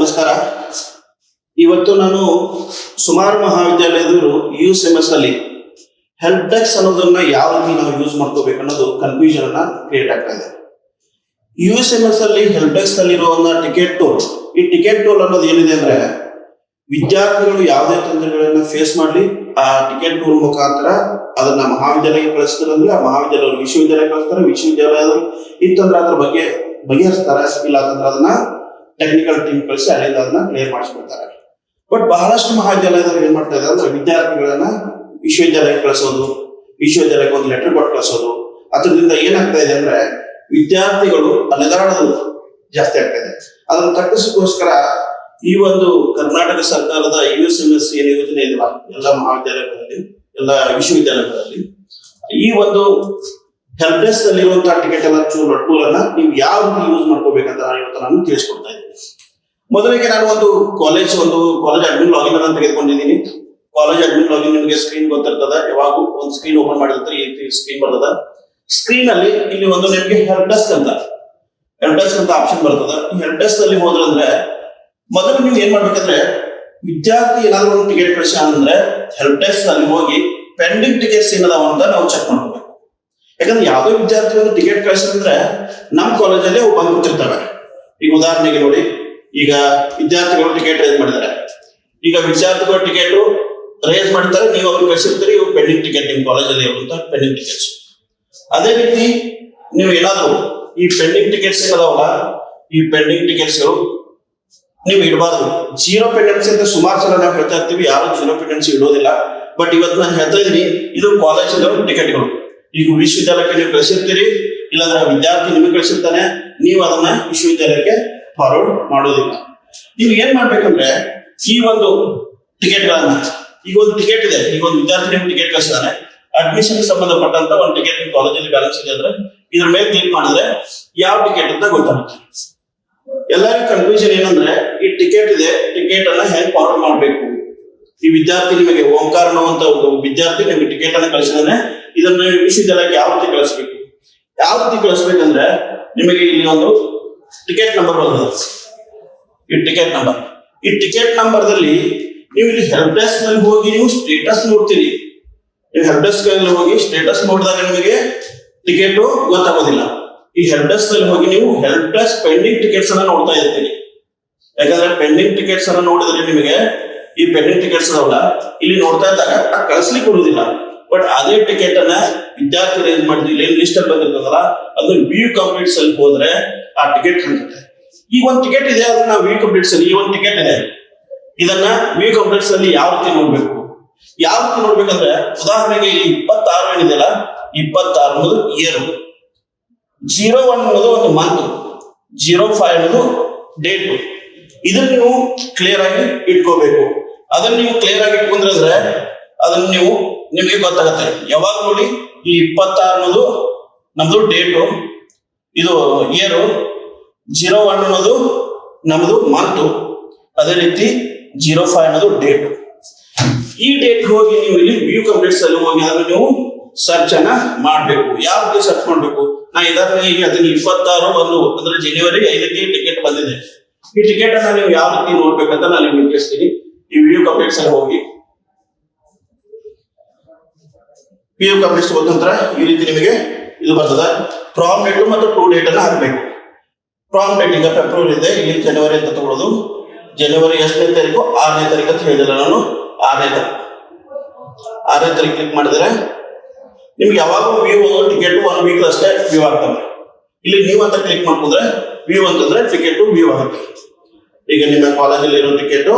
ನಮಸ್ಕಾರ. ಇವತ್ತು ನಾನು ಸುಮಾರು ಮಹಾವಿದ್ಯಾಲಯದವರು USMS ಅಲ್ಲಿ ಹೆಲ್ಪ್ ಡೆಸ್ಕ್ ಅನ್ನೋದನ್ನ ಯಾವ ರೀತಿ ನಾವು ಯೂಸ್ ಮಾಡ್ಕೋಬೇಕು ಅನ್ನೋದು ಕನ್ಫ್ಯೂಷನ್ ಅನ್ನ ಕ್ರಿಯೇಟ್ ಆಗ್ತಾ ಇದೆ. USMS ಅಲ್ಲಿ ಹೆಲ್ಪ್ ಡೆಸ್ಕ್ ಅಲ್ಲಿರುವಂತ ಟಿಕೆಟ್ ಟೋಲ್, ಈ ಟಿಕೆಟ್ ಟೋಲ್ ಅನ್ನೋದು ಏನಿದೆ ಅಂದ್ರೆ ವಿದ್ಯಾರ್ಥಿಗಳು ಯಾವುದೇ ತೊಂದರೆಗಳನ್ನ ಫೇಸ್ ಮಾಡಲಿ ಆ ಟಿಕೆಟ್ ಟೋಲ್ ಮುಖಾಂತರ ಅದನ್ನ ಮಹಾವಿದ್ಯಾಲಯಕ್ಕೆ ಕಳಿಸ್ತಾರೆ ಅಂದ್ರೆ ಆ ಮಹಾವಿದ್ಯಾಲಯಗಳು ವಿಶ್ವವಿದ್ಯಾಲಯ ಕಳಿಸ್ತಾರೆ, ವಿಶ್ವವಿದ್ಯಾಲಯದವರು ಇತ್ತಂದ್ರೆ ಅದ್ರ ಬಗ್ಗೆ ಬಗೆಹರಿಸ್ತಾರೆ, ಇಲ್ಲ ಅಂತಂದ್ರೆ ಅದನ್ನ ಟೆಕ್ನಿಕಲ್ ಟೀಮ್ ಕಳಿಸಿ ಅಲ್ಲಿಂದ ಅದನ್ನ ಕ್ಲಿಯರ್ ಮಾಡಿಸ್ಕೊಡ್ತಾರೆ. ಬಟ್ ಬಹಳಷ್ಟು ಮಹಾವಿದ್ಯಾಲಯದವರು ಏನ್ ಮಾಡ್ತಾ ಇದ್ದಾರೆ ಅಂದ್ರೆ ವಿದ್ಯಾರ್ಥಿಗಳನ್ನ ವಿಶ್ವವಿದ್ಯಾಲಯಕ್ಕೆ ಕಳಿಸೋದು, ವಿಶ್ವವಿದ್ಯಾಲಯಕ್ಕೆ ಒಂದು ಲೆಟರ್ ಕೊಟ್ಟು ಕಳಿಸೋದು, ಅದರಿಂದ ಏನಾಗ್ತಾ ಇದೆ ಅಂದ್ರೆ ವಿದ್ಯಾರ್ಥಿಗಳು ಅಲೆದಾಡೋದು ಜಾಸ್ತಿ ಆಗ್ತಾ ಇದೆ. ಅದನ್ನು ತಪ್ಪಿಸೋಕ್ಕೋಸ್ಕರ ಈ ಒಂದು ಕರ್ನಾಟಕ ಸರ್ಕಾರದ USMS ಏನು ಯೋಜನೆ ಇದೆಯಲ್ಲ ಎಲ್ಲ ಮಹಾವಿದ್ಯಾಲಯಗಳಲ್ಲಿ, ಎಲ್ಲ ವಿಶ್ವವಿದ್ಯಾಲಯಗಳಲ್ಲಿ ಈ ಒಂದು ಹೆಲ್ಪ್ ಡೆಸ್ಕ್ ಅಲ್ಲಿರುವಂತಹ ಟಿಕೆಟ್ ಎಲ್ಲ ಟೂಲ್ ಅನ್ನ ನೀವು ಯಾವ ರೀತಿ ಯೂಸ್ ಮಾಡ್ಕೋಬೇಕಂತ ಇವತ್ತು ನಾನು ತಿಳಿಸ್ಕೊಡ್ತಾ ಇದ್ದೀನಿ. ಮೊದಲಿಗೆ ನಾನು ಒಂದು ಕಾಲೇಜ್ ಅಡ್ಮಿನ್ ಲಾಗಿನ್ ಅನ್ನು ತೆಗೆದುಕೊಂಡಿದ್ದೀನಿ. ಕಾಲೇಜ್ ಅಡ್ಮಿನ್ ಲಾಗಿನ್ ನಿಮಗೆ ಸ್ಕ್ರೀನ್ ಗೊತ್ತಿರ್ತದ, ಯಾವಾಗ ಒಂದು ಸ್ಕ್ರೀನ್ ಓಪನ್ ಮಾಡಿರ್ತಾರೆ ಈ ರೀತಿ ಸ್ಕ್ರೀನ್ ಬರ್ತದ. ಸ್ಕ್ರೀನ್ ಅಲ್ಲಿ ಇಲ್ಲಿ ಒಂದು ನಿಮಗೆ ಹೆಲ್ಪ್ ಡೆಸ್ಕ್ ಅಂತ ಆಪ್ಷನ್ ಬರ್ತದ. ಈ ಹೆಲ್ಪ್ ಡೆಸ್ಕ್ ಅಲ್ಲಿ ಹೋದ್ರಂದ್ರೆ ಮೊದಲು ನೀವು ಏನ್ ಮಾಡ್ಬೇಕಂದ್ರೆ ವಿದ್ಯಾರ್ಥಿ ಏನಾದ್ರು ಒಂದು ಟಿಕೆಟ್ ಕಳಿಸ ಅಂದ್ರೆ ಹೆಲ್ಪ್ ಡೆಸ್ಕ್ ಅಲ್ಲಿ ಹೋಗಿ ಪೆಂಡಿಂಗ್ ಟಿಕೆಟ್ಸ್ ಏನದಾವ ಅಂತ ನಾವು ಚೆಕ್ ಮಾಡ್ಕೋಬೇಕು. ಯಾಕಂದ್ರೆ ಯಾವುದೇ ವಿದ್ಯಾರ್ಥಿ ಒಂದು ಟಿಕೆಟ್ ಕಳಿಸಿದ್ರೆ ನಮ್ಮ ಕಾಲೇಜಲ್ಲಿ ಅವು ಬಂದು ಕೂತಿರ್ತವೆ. ಈಗ ಉದಾಹರಣೆಗೆ ನೋಡಿ, ಈಗ ವಿದ್ಯಾರ್ಥಿಗಳು ಟಿಕೆಟ್ ರೇಸ್ ಮಾಡಿದ್ದಾರೆ. ಈಗ ವಿದ್ಯಾರ್ಥಿಗಳು ಟಿಕೆಟ್ ರೇಸ್ ಮಾಡ್ತಾರೆ, ನೀವು ಅವ್ರಿಗೆ ಕಳಿಸಿರ್ತೀರಿ, ಇವು ಪೆಂಡಿಂಗ್ ಟಿಕೆಟ್ ನಿಮ್ಮ ಕಾಲೇಜಲ್ಲಿ ಇರುವಂತ ಪೆಂಡಿಂಗ್ ಟಿಕೆಟ್ಸ್. ಅದೇ ರೀತಿ ನೀವು ಏನಾದ್ರು ಈ ಪೆಂಡಿಂಗ್ ಟಿಕೆಟ್ಸ್ ಏನದಾವಲ್ಲ, ಈ ಪೆಂಡಿಂಗ್ ಟಿಕೆಟ್ಸ್ಗಳು ನೀವು ಇಡಬಾರ್ದು. ಜೀರೋ ಪೆಂಡೆನ್ಸಿ ಅಂತ ಸುಮಾರು ಸಲ ನಾವು ಹೇಳ್ತಾ ಇರ್ತೀವಿ, ಯಾರು ಜೀರೋ ಪೆಂಡೆನ್ಸಿ ಇಡೋದಿಲ್ಲ. ಬಟ್ ಇವತ್ತು ನಾನು ಹೇಳ್ತಾ ಇದ್ದೀನಿ, ಇದು ಕಾಲೇಜಿನ ಟಿಕೆಟ್ಗಳು. ಈಗ ವಿಶ್ವವಿದ್ಯಾಲಯಕ್ಕೆ ನೀವು ಕಳಿಸಿರ್ತೀರಿ, ಇಲ್ಲಾಂದ್ರೆ ವಿದ್ಯಾರ್ಥಿ ನಿಮಗೆ ಕಳಿಸಿರ್ತಾನೆ, ನೀವು ಅದನ್ನ ವಿಶ್ವವಿದ್ಯಾಲಯಕ್ಕೆ ಫಾರ್ವರ್ಡ್ ಮಾಡೋದಿಲ್ಲ. ನೀವು ಏನ್ ಮಾಡ್ಬೇಕಂದ್ರೆ ಈ ಒಂದು ಟಿಕೆಟ್ಗಳನ್ನ, ಈಗ ಒಂದು ಟಿಕೆಟ್ ಇದೆ, ಈಗ ಒಂದು ವಿದ್ಯಾರ್ಥಿ ನಿಮ್ಗೆ ಟಿಕೆಟ್ ಕಳಿಸಿದಾನೆ, ಅಡ್ಮಿಷನ್ ಸಂಬಂಧಪಟ್ಟಂತ ಒಂದು ಟಿಕೆಟ್ ನಿಮ್ಮ ಕಾಲೇಜಲ್ಲಿ ಬ್ಯಾಲೆನ್ಸ್ ಇದೆ ಅಂದ್ರೆ ಇದ್ರ ಮೇಲೆ ಕ್ಲಿಕ್ ಮಾಡಿದ್ರೆ ಯಾವ ಟಿಕೆಟ್ ಅಂತ ಗೊತ್ತಾಗುತ್ತೆ. ಎಲ್ಲರಿಗೂ ಕನ್ಫ್ಯೂಷನ್ ಏನಂದ್ರೆ ಈ ಟಿಕೆಟ್ ಇದೆ, ಟಿಕೆಟ್ ಅನ್ನ ಹೆಂಗ್ ಫಾರ್ವರ್ಡ್ ಮಾಡ್ಬೇಕು. ಈ ವಿದ್ಯಾರ್ಥಿ ನಿಮಗೆ ಓಂಕಾರ ಅನ್ನುವಂತ ಒಂದು ವಿದ್ಯಾರ್ಥಿ ನಿಮಗೆ ಟಿಕೆಟ್ ಅನ್ನ ಕಳಿಸಿದಾನೆ, ಇದನ್ನ ವಿಶ್ವವಿದ್ಯಾಲಯಕ್ಕೆ ಯಾವ ರೀತಿ ಕಳಿಸ್ಬೇಕಂದ್ರೆ ನಿಮಗೆ ಇಲ್ಲಿ ಒಂದು ಟಿಕೆಟ್ ನಂಬರ್ ಬರ್ತದೆ. ಈ ಟಿಕೆಟ್ ನಂಬರ್ದಲ್ಲಿ ನೀವು ಇಲ್ಲಿ ಹೆಲ್ಪ್ ಡೆಸ್ಕ್ ನಲ್ಲಿ ಹೋಗಿ ನೀವು ಸ್ಟೇಟಸ್ ನೋಡ್ತೀರಿ. ನೀವು ಹೆಲ್ಪ್ ಡೆಸ್ಕ್ ಅಲ್ಲಿ ಹೋಗಿ ಸ್ಟೇಟಸ್ ನೋಡಿದಾಗ ನಿಮಗೆ ಟಿಕೆಟ್ ಗೊತ್ತಾಗೋದಿಲ್ಲ. ಈ ಹೆಲ್ಪ್ ಡೆಸ್ಕ್ ನಲ್ಲಿ ಹೋಗಿ ನೀವು ಹೆಲ್ಪ್ ಡೆಸ್ಕ್ ಪೆಂಡಿಂಗ್ ಟಿಕೆಟ್ಸ್ ಅನ್ನ ನೋಡ್ತಾ ಇರ್ತೀರಿ. ಯಾಕಂದ್ರೆ ಪೆಂಡಿಂಗ್ ಟಿಕೆಟ್ಸ್ ಅನ್ನ ನೋಡಿದ್ರೆ ನಿಮಗೆ ಈ ಪೆಂಡಿಂಗ್ ಟಿಕೆಟ್ಸ್ ಅದಾವಲ್ಲ, ಇಲ್ಲಿ ನೋಡ್ತಾ ಇದ್ದಾಗ ಕಳಿಸ್ಲಿಕ್ಕೆ ಬರುವುದಿಲ್ಲ. ಬಟ್ ಅದೇ ಟಿಕೆಟ್ ಅನ್ನ ವಿದ್ಯಾರ್ಥಿ ರೇಂಜ್ ಮಾಡಿದ್ವಿ, ಇಲ್ಲಿ ಲಿಸ್ಟ್ ಅಲ್ಲಿ ಬಂದಿರ್ತದಲ್ಲ, ಅದು ವ್ಯೂ ಕಂಪ್ಲೀಟ್ಸ್ ಅಲ್ಲಿ ಹೋದ್ರೆ ಆ ಟಿಕೆಟ್ ಕಾಣುತ್ತೆ. ಈ ಒಂದು ಟಿಕೆಟ್ ಇದೆ, ಅದನ್ನ ವ್ಯೂ ಕಂಪ್ಲೀಟ್ಸ್ ಅಲ್ಲಿ ಈ ಒಂದು ಟಿಕೆಟ್ ಇದೆ, ಇದನ್ನ ವ್ಯೂ ಕಂಪ್ಲೀಟ್ಸ್ ಅಲ್ಲಿ ಯಾವ ರೀತಿ ನೋಡ್ಬೇಕಂದ್ರೆ ಉದಾಹರಣೆಗೆ ಇಲ್ಲಿ 26 ಏನಿದೆಯಲ್ಲ, 26 ಅನ್ನೋದು ಇಯರ್, 01 ಅನ್ನೋದು ಒಂದು ಮಂತ್, 05 ಅನ್ನೋದು ಡೇಟ್. ಇದನ್ನ ನೀವು ಕ್ಲಿಯರ್ ಆಗಿ ಇಟ್ಕೋಬೇಕು. ಅದನ್ನ ನೀವು ಕ್ಲಿಯರ್ ಆಗಿ ಇಟ್ಕೊಂಡ್ರೆ ಅದನ್ನ ನಿಮಗೆ ಗೊತ್ತಾಗತ್ತೆ. ಯಾವಾಗ ನೋಡಿ, ಈ 26 ಅನ್ನೋದು ನಮ್ದು ಡೇಟು, ಇದು ಇಯರ್, 01 ಅನ್ನೋದು ನಮ್ದು ಮಂತ್, ಅದೇ ರೀತಿ 05 ಅನ್ನೋದು ಡೇಟ್. ಈ ಡೇಟ್ ಹೋಗಿ ನೀವು ಇಲ್ಲಿ ವ್ಯೂ ಕಂಪ್ಲೀಟ್ಸ್ ಅಲ್ಲಿ ಹೋಗಿ ಅದನ್ನು ನೀವು ಸರ್ಚ್ ಅನ್ನ ಮಾಡ್ಬೇಕು. ಯಾವ ರೀತಿ ಸರ್ಚ್ ಮಾಡ್ಬೇಕು? ನಾ ಇದನ್ನ ಈಗ ಅದನ್ನ 26 ಅಂದ್ರೆ ಜನವರಿ 5ಕ್ಕೆ ಟಿಕೆಟ್ ಬಂದಿದೆ. ಈ ಟಿಕೆಟ್ ಅನ್ನ ನೀವು ಯಾವ ರೀತಿ ನೋಡ್ಬೇಕಂತ ನಾನು ನಿಮ್ಗೆ ತಿಳಿಸ್ತೀನಿ. ಈ ವ್ಯೂ ಕಂಪ್ಲೀಟ್ಸ್ ಅಲ್ಲಿ ಹೋಗಿ ವ್ಯೂ ಕಂಪ್ಲೀಟ್ಸ್ ಹೋದ ನಂತರ ಈ ರೀತಿ ನಿಮಗೆ ಇದು ಬರ್ತದೆ. ಫ್ರಾಮ್ ಡೇಟ್ ಮತ್ತು ಟು ಡೇಟ್ ಅನ್ನ ಹಾಕಬೇಕು. ಫ್ರಾಮ್ ಡೇಟ್ ಈಗ ಫೆಬ್ರವರಿ ಇದೆ, ಇಲ್ಲಿ ಜನವರಿ ಅಂತ ತಗೊಳ್ಳೋದು. ಜನವರಿ ಎಷ್ಟನೇ ತಾರೀಕು? 6ನೇ ತಾರೀಕು ಅಂತ ಹೇಳಿದಿಲ್ಲ ನಾನು, 6ನೇ ತಾರೀಕು ಕ್ಲಿಕ್ ಮಾಡಿದ್ರೆ ನಿಮ್ಗೆ ಯಾವಾಗ ವ್ಯೂ ಟಿಕೆಟ್ 1 ವೀಕ್ ಅಷ್ಟೇ ವ್ಯೂ ಆಗ್ತವೆ. ಇಲ್ಲಿ ನೀವು ಅಂತ ಕ್ಲಿಕ್ ಮಾಡ್ಕೊಂಡ್ರೆ ವ್ಯೂ ಅಂತಂದ್ರೆ ಟಿಕೆಟ್ ವ್ಯೂ ಆಗುತ್ತೆ. ಈಗ ನಿಮ್ಮ ಕಾಲೇಜಲ್ಲಿ ಇರೋ ಟಿಕೆಟ್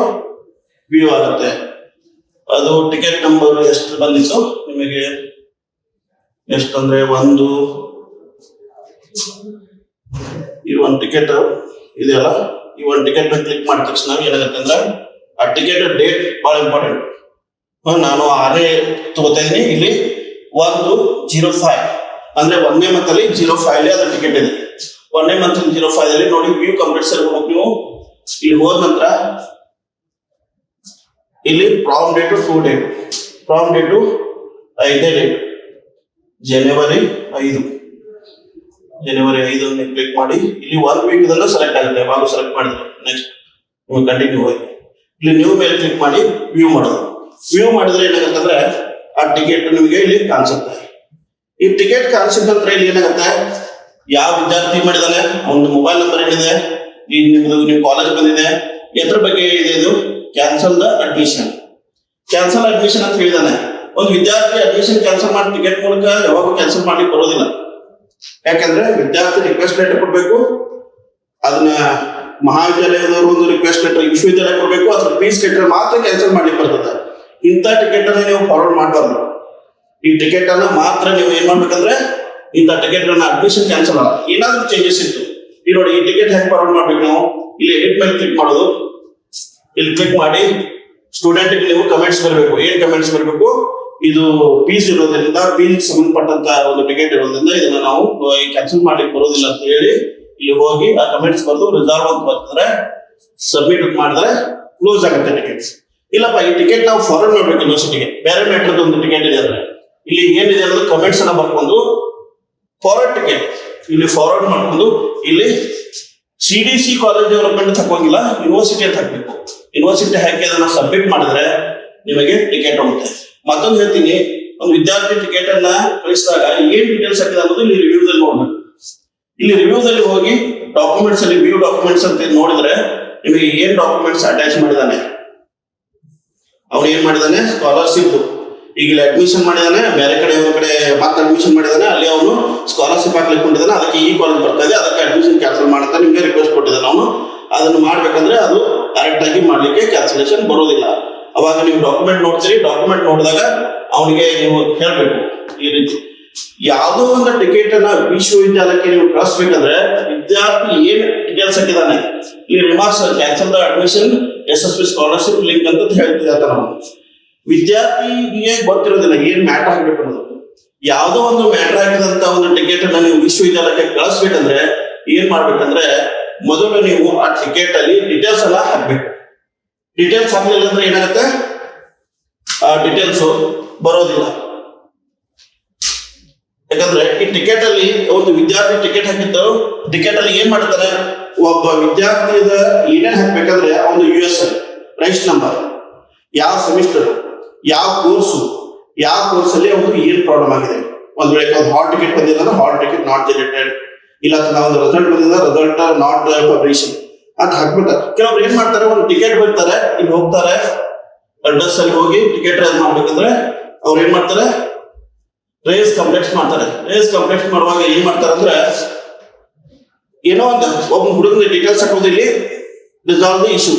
ವ್ಯೂ ಆಗುತ್ತೆ. ಅದು ಟಿಕೆಟ್ ನಂಬರ್ ಎಷ್ಟು ಬಂದಿತ್ತು ನಿಮಗೆ, ಎಷ್ಟಂದ್ರೆ ಈ ಒಂದು ಟಿಕೆಟ್ ಇದೆಯಲ್ಲ, ಈ ಒಂದು ಟಿಕೆಟ್ ಕ್ಲಿಕ್ ಮಾಡಿದ ತಕ್ಷಣ ಏನಾಗುತ್ತೆ ಅಂದ್ರೆ ಆ ಟಿಕೆಟ್ ಡೇಟ್ ಬಹಳ ಇಂಪಾರ್ಟೆಂಟ್. ನಾನು 6ನೇ ತಗೋತಾ ಇದೀನಿ, ಇಲ್ಲಿ 1/05 ಅಂದ್ರೆ 1ನೇ ಮಂತ್ ಅಲ್ಲಿ 05 ಅಲ್ಲಿ ಅದ್ರ ಟಿಕೆಟ್ ಇದೆ. 1ನೇ ಮಂತ್ 05 ಅಲ್ಲಿ ನೋಡಿ ವ್ಯೂ ಕಂಪ್ಲೀಟ್ಸ್ ಅಲ್ಲಿ ಹೋಗಿ ನೀವು ಇಲ್ಲಿ ಹೋದ ನಂತರ ಇಲ್ಲಿ from date to date, from date 5ನೇ ಡೇಟ್ ಜನವರಿ 5 ಅನ್ನು ಕ್ಲಿಕ್ ಮಾಡಿ ಇಲ್ಲಿ 1 ವೀಕ್ ಸೆಲೆಕ್ಟ್ ಆಗುತ್ತೆ. ಯಾವಾಗ ಸೆಲೆಕ್ಟ್ ಮಾಡಿದ್ರೆ ನೆಕ್ಸ್ಟ್ ಕಂಟಿನ್ಯೂ ಹೋಗಿ ಇಲ್ಲಿ ನ್ಯೂ ಮೇಲೆ ಕ್ಲಿಕ್ ಮಾಡಿ ವ್ಯೂ ಮಾಡೋದು. ವ್ಯೂ ಮಾಡಿದ್ರೆ ಏನಾಗುತ್ತಂದ್ರೆ ಆ ಟಿಕೆಟ್ ನಿಮಗೆ ಇಲ್ಲಿ ಕಾಣಿಸುತ್ತೆ. ಈ ಟಿಕೆಟ್ ಕಾಣಿಸಿದ ನಂತರ ಇಲ್ಲಿ ಏನಾಗುತ್ತೆ, ಯಾವ ವಿದ್ಯಾರ್ಥಿ ಮಾಡಿದಾನೆ, ಅವನ ಮೊಬೈಲ್ ನಂಬರ್ ಏನಿದೆ, ಈಗ ನಿಮ್ ಕಾಲೇಜ್ ಬಂದಿದೆ, ಎದ್ರ ಬಗ್ಗೆ ಇದೆ, ಇದು cancel the admission. Cancel admission ಅಂತ ಹೇಳಿದಾನೆ. ಒಂದು ವಿದ್ಯಾರ್ಥಿ ಅಡ್ಮಿಷನ್ ಕ್ಯಾನ್ಸಲ್ ಮಾಡಿ ಟಿಕೆಟ್ ಮೂಲಕ ಯಾವಾಗೂ ಕ್ಯಾನ್ಸಲ್ ಮಾಡ್ಲಿಕ್ಕೆ ಬರೋದಿಲ್ಲ. ಯಾಕಂದ್ರೆ ವಿದ್ಯಾರ್ಥಿ ರಿಕ್ವೆಸ್ಟ್ ಲೆಟರ್ ಕೊಡ್ಬೇಕು, ಅದನ್ನ ಮಹಾವಿದ್ಯಾಲಯದವರು ಒಂದು ರಿಕ್ವೆಸ್ಟ್ ಲೆಟರ್ ವಿಶ್ವವಿದ್ಯಾಲಯ ಕೊಡ್ಬೇಕು, ಅದ್ರ ಫೀಸ್ ಲೆಟರ್ ಮಾತ್ರ ಕ್ಯಾನ್ಸಲ್ ಮಾಡ್ಲಿಕ್ಕೆ ಬರ್ತದೆ. ಇಂಥ ಟಿಕೆಟ್ ಅನ್ನ ನೀವು ಫಾರ್ವರ್ಡ್ ಮಾಡಬಾರ್ದು. ಈ ಟಿಕೆಟ್ ಅನ್ನ ಮಾತ್ರ ನೀವು ಏನ್ ಮಾಡ್ಬೇಕಂದ್ರೆ ಇಂಥ ಟಿಕೆಟ್ ಗಳನ್ನ ಅಡ್ಮಿಷನ್ ಕ್ಯಾನ್ಸಲ್ ಅಲ್ಲ, ಏನಾದ್ರೂ ಚೇಂಜಸ್ ಇತ್ತು ಈ ನೋಡಿ ಈ ಟಿಕೆಟ್ ಹೆಂಗ್ ಫಾರ್ವರ್ಡ್ ಮಾಡ್ಬೇಕು ನಾವು, ಇಲ್ಲಿ ಎಡಿಟ್ ಮೇಲೆ ಕ್ಲಿಕ್ ಮಾಡೋದು. ಇಲ್ಲಿ ಕ್ಲಿಕ್ ಮಾಡಿ ಸ್ಟೂಡೆಂಟ್ ನೀವು ಕಮೆಂಟ್ಸ್ ಬರಬೇಕು. ಏನ್ ಕಮೆಂಟ್ಸ್ ಬರಬೇಕು, ಇದು ಫೀಸ್ ಇರೋದ್ರಿಂದ ಫೀಸ್ ಸಂಬಂಧಪಟ್ಟಂತ ಒಂದು ಟಿಕೆಟ್ ಇರೋದ್ರಿಂದ ಇದನ್ನ ನಾವು ಕ್ಯಾನ್ಸಲ್ ಮಾಡ್ಲಿಕ್ಕೆ ಬರೋದಿಲ್ಲ ಅಂತ ಹೇಳಿ ಇಲ್ಲಿ ಹೋಗಿ ಆ ಕಮೆಂಟ್ಸ್ ಬರೆದು ರಿಸಾಲ್ವ್ ಅಂತ ಬರ್ತದ್ರೆ ಸಬ್ಮಿಟ್ ಮಾಡಿದ್ರೆ ಕ್ಲೋಸ್ ಆಗುತ್ತೆ ಟಿಕೆಟ್. ಇಲ್ಲಪ್ಪ ಈ ಟಿಕೆಟ್ ನಾವು ಫಾರ್ವರ್ಡ್ ಮಾಡ್ಬೇಕು ಯೂನಿವರ್ಸಿಟಿಗೆ, ಬೇರೆ ಮ್ಯಾಟರ್ದು ಒಂದು ಟಿಕೆಟ್ ಇದೆ ಅಂದ್ರೆ ಇಲ್ಲಿ ಏನಿದೆ ಅನ್ನೋದು ಕಮೆಂಟ್ಸ್ ಅನ್ನ ಬರ್ಕೊಂಡು ಫಾರ್ವರ್ಡ್ ಟಿಕೆಟ್ ಇಲ್ಲಿ ಫಾರ್ವರ್ಡ್ ಮಾಡ್ಕೊಂಡು ಇಲ್ಲಿ CDC ಕಾಲೇಜ್ ಡೆವಲಪ್ಮೆಂಟ್ ಹಾಕೋಂಗಿಲ್ಲ, ಯೂನಿವರ್ಸಿಟಿ ಅಂತ ಹಾಕ್ಬೇಕು. ಯೂನಿವರ್ಸಿಟಿ ಹಾಕಿ ಅದನ್ನ ಸಬ್ಮಿಟ್ ಮಾಡಿದ್ರೆ ನಿಮಗೆ ಟಿಕೆಟ್ ಹೋಗುತ್ತೆ. ಮತ್ತೊಂದು ಹೇಳ್ತೀನಿ, ಒಂದು ವಿದ್ಯಾರ್ಥಿ ಟಿಕೆಟ್ ಅನ್ನ ಕಳಿಸಿದಾಗ ಏನ್ ಡೀಟೇಲ್ಸ್ ಹಾಕಿದೆ ಅನ್ನೋದು ಇಲ್ಲಿ ರಿವ್ಯೂದಲ್ಲಿ ನೋಡ್ಬೇಕು. ಇಲ್ಲಿ ರಿವ್ಯೂದಲ್ಲಿ ಹೋಗಿ ಡಾಕ್ಯುಮೆಂಟ್ಸ್ ಅಲ್ಲಿ ವ್ಯೂ ಡಾಕ್ಯುಮೆಂಟ್ಸ್ ಅಂತ ನೋಡಿದ್ರೆ ನಿಮಗೆ ಏನ್ ಡಾಕ್ಯುಮೆಂಟ್ಸ್ ಅಟ್ಯಾಚ್ ಮಾಡಿದಾನೆ, ಅವನು ಏನ್ ಮಾಡಿದಾನೆ, ಸ್ಕಾಲರ್ಶಿಪ್ ಈಗ ಇಲ್ಲಿ ಅಡ್ಮಿಷನ್ ಮಾಡಿದಾನೆ, ಬೇರೆ ಕಡೆ ಒಂದು ಕಡೆ ಮತ್ತೆ ಅಡ್ಮಿಷನ್ ಮಾಡಿದಾನೆ, ಅಲ್ಲಿ ಅವನು ಸ್ಕಾಲರ್ಶಿಪ್ ಹಾಕ್ಲಿಕ್ಕೆ ಕೊಂಡಿದ್ದಾನೆ, ಅದಕ್ಕೆ ಈ ಕಾಲೇಜ್ ಬರ್ತಾ ಇದೆ, ಅದಕ್ಕೆ ಅಡ್ಮಿಷನ್ ಕ್ಯಾನ್ಸಲ್ ಮಾಡ್ತಾ ನಿಮಗೆ ರಿಕ್ವೆಸ್ಟ್ ಕೊಟ್ಟಿದ್ದಾನೆ. ಅವನು ಅದನ್ನು ಮಾಡ್ಬೇಕಂದ್ರೆ ಅದು ಕರೆಕ್ಟ್ ಆಗಿ ಮಾಡ್ಲಿಕ್ಕೆ ಕ್ಯಾನ್ಸಲೇಷನ್ ಬರೋದಿಲ್ಲ. ಅವಾಗ ನೀವು ಡಾಕ್ಯುಮೆಂಟ್ ನೋಡ್ತೀರಿ, ಡಾಕ್ಯುಮೆಂಟ್ ನೋಡಿದಾಗ ಅವನಿಗೆ ನೀವು ಹೇಳ್ಬೇಕು ಈ ರೀತಿ ಯಾವುದೋ ಒಂದು ಟಿಕೆಟ್ ಅನ್ನ ವಿಶ್ವವಿದ್ಯಾಲಯಕ್ಕೆ ನೀವು ಕಳಿಸ್ಬೇಕಂದ್ರೆ ವಿದ್ಯಾರ್ಥಿ ಏನ್ ಡೀಟೇಲ್ಸ್ ಹಾಕಿದಾನೆ, ಇಲ್ಲಿ remarks cancel the admission SSB scholarship link ಅಂತ ಹೇಳ್ತಿದ್ದ ನಾವು. ವಿದ್ಯಾರ್ಥಿಗೆ ಗೊತ್ತಿರೋದಿಲ್ಲ ಏನ್ ಮ್ಯಾಟರ್ ಹಾಕ್ಬೇಕು ಅನ್ನೋದು. ಯಾವುದೋ ಒಂದು ಮ್ಯಾಟರ್ ಹಾಕಿದಂತ ಒಂದು ಟಿಕೆಟ್ ಅನ್ನ ನೀವು ವಿಶ್ವವಿದ್ಯಾಲಯಕ್ಕೆ ಕಳಿಸ್ಬೇಕಂದ್ರೆ ಏನ್ ಮಾಡ್ಬೇಕಂದ್ರೆ ಮೊದಲು ನೀವು ಆ ಟಿಕೆಟ್ ಅಲ್ಲಿ ಡೀಟೇಲ್ಸ್ ಎಲ್ಲ ಹಾಕ್ಬೇಕು. ಡೀಟೇಲ್ಸ್ ಹಾಕ್ಲಿಲ್ಲ ಅಂದ್ರೆ ಏನಾಗುತ್ತೆ, ಆ ಡೀಟೇಲ್ಸ್ ಬರೋದಿಲ್ಲ. ಯಾಕಂದ್ರೆ ಈ ಟಿಕೆಟ್ ಅಲ್ಲಿ ಒಂದು ವಿದ್ಯಾರ್ಥಿ ಟಿಕೆಟ್ ಹಾಕಿದ್ದು ಟಿಕೆಟ್ ಅಲ್ಲಿ ಏನ್ ಮಾಡ್ತಾರೆ, ಒಬ್ಬ ವಿದ್ಯಾರ್ಥಿಯ ಏನೇನ್ ಹಾಕ್ಬೇಕಂದ್ರೆ ಒಂದು USL ರಿಜಿಸ್ಟರ್ ನಂಬರ್, ಯಾವ ಸೆಮಿಸ್ಟರ್, ಯಾವ ಕೋರ್ಸ್ ಅಲ್ಲಿ ಅವ್ರಿಗೆ ಏನ್ ಪ್ರಾಬ್ಲಮ್ ಆಗಿದೆ. ಒಂದ್ ವೇಳೆ ಒಂದು ಹಾಲ್ ಟಿಕೆಟ್ ಬಂದಿಲ್ಲ ಅಂದ್ರೆ ಹಾಲ್ ಟಿಕೆಟ್ ನಾಟ್ ಜನರೇಟೆಡ್, ಇಲ್ಲ ಒಂದು ರಿಸಲ್ಟ್ ಬಂದಿಲ್ಲ ರಿಸಲ್ಟ್ ನಾಟ್ ಪಬ್ಲಿಷನ್ ಅಂತ ಹಾಕ್ಬಿಡ್ತಾರೆ. ಕೆಲವ್ರು ಏನ್ ಮಾಡ್ತಾರೆ, ಒಂದು ಟಿಕೆಟ್ ಬರ್ತಾರೆ, ಇಲ್ಲಿ ಹೋಗ್ತಾರೆ ಅಡ್ರೆಸ್ ಅಲ್ಲಿ ಹೋಗಿ ಟಿಕೆಟ್ ರೈಸ್ ಮಾಡ್ಬೇಕಂದ್ರೆ ಅವ್ರು ಏನ್ ಮಾಡ್ತಾರೆ, ರೇಸ್ ಕಂಪ್ಲೇಂಟ್ಸ್ ಮಾಡ್ತಾರೆ. ರೇಸ್ ಕಂಪ್ಲೇಂಟ್ಸ್ ಮಾಡುವಾಗ ಏನ್ ಮಾಡ್ತಾರೆ ಅಂದ್ರೆ ಏನೋ ಒಂದು ಒಬ್ಬ ಹುಡುಗನ ಡೀಟೇಲ್ಸ್ ಹಾಕೋದು, ಇಲ್ಲಿ ರಿಸಾಲ್ವ್ ದ ಇಶ್ಯೂ,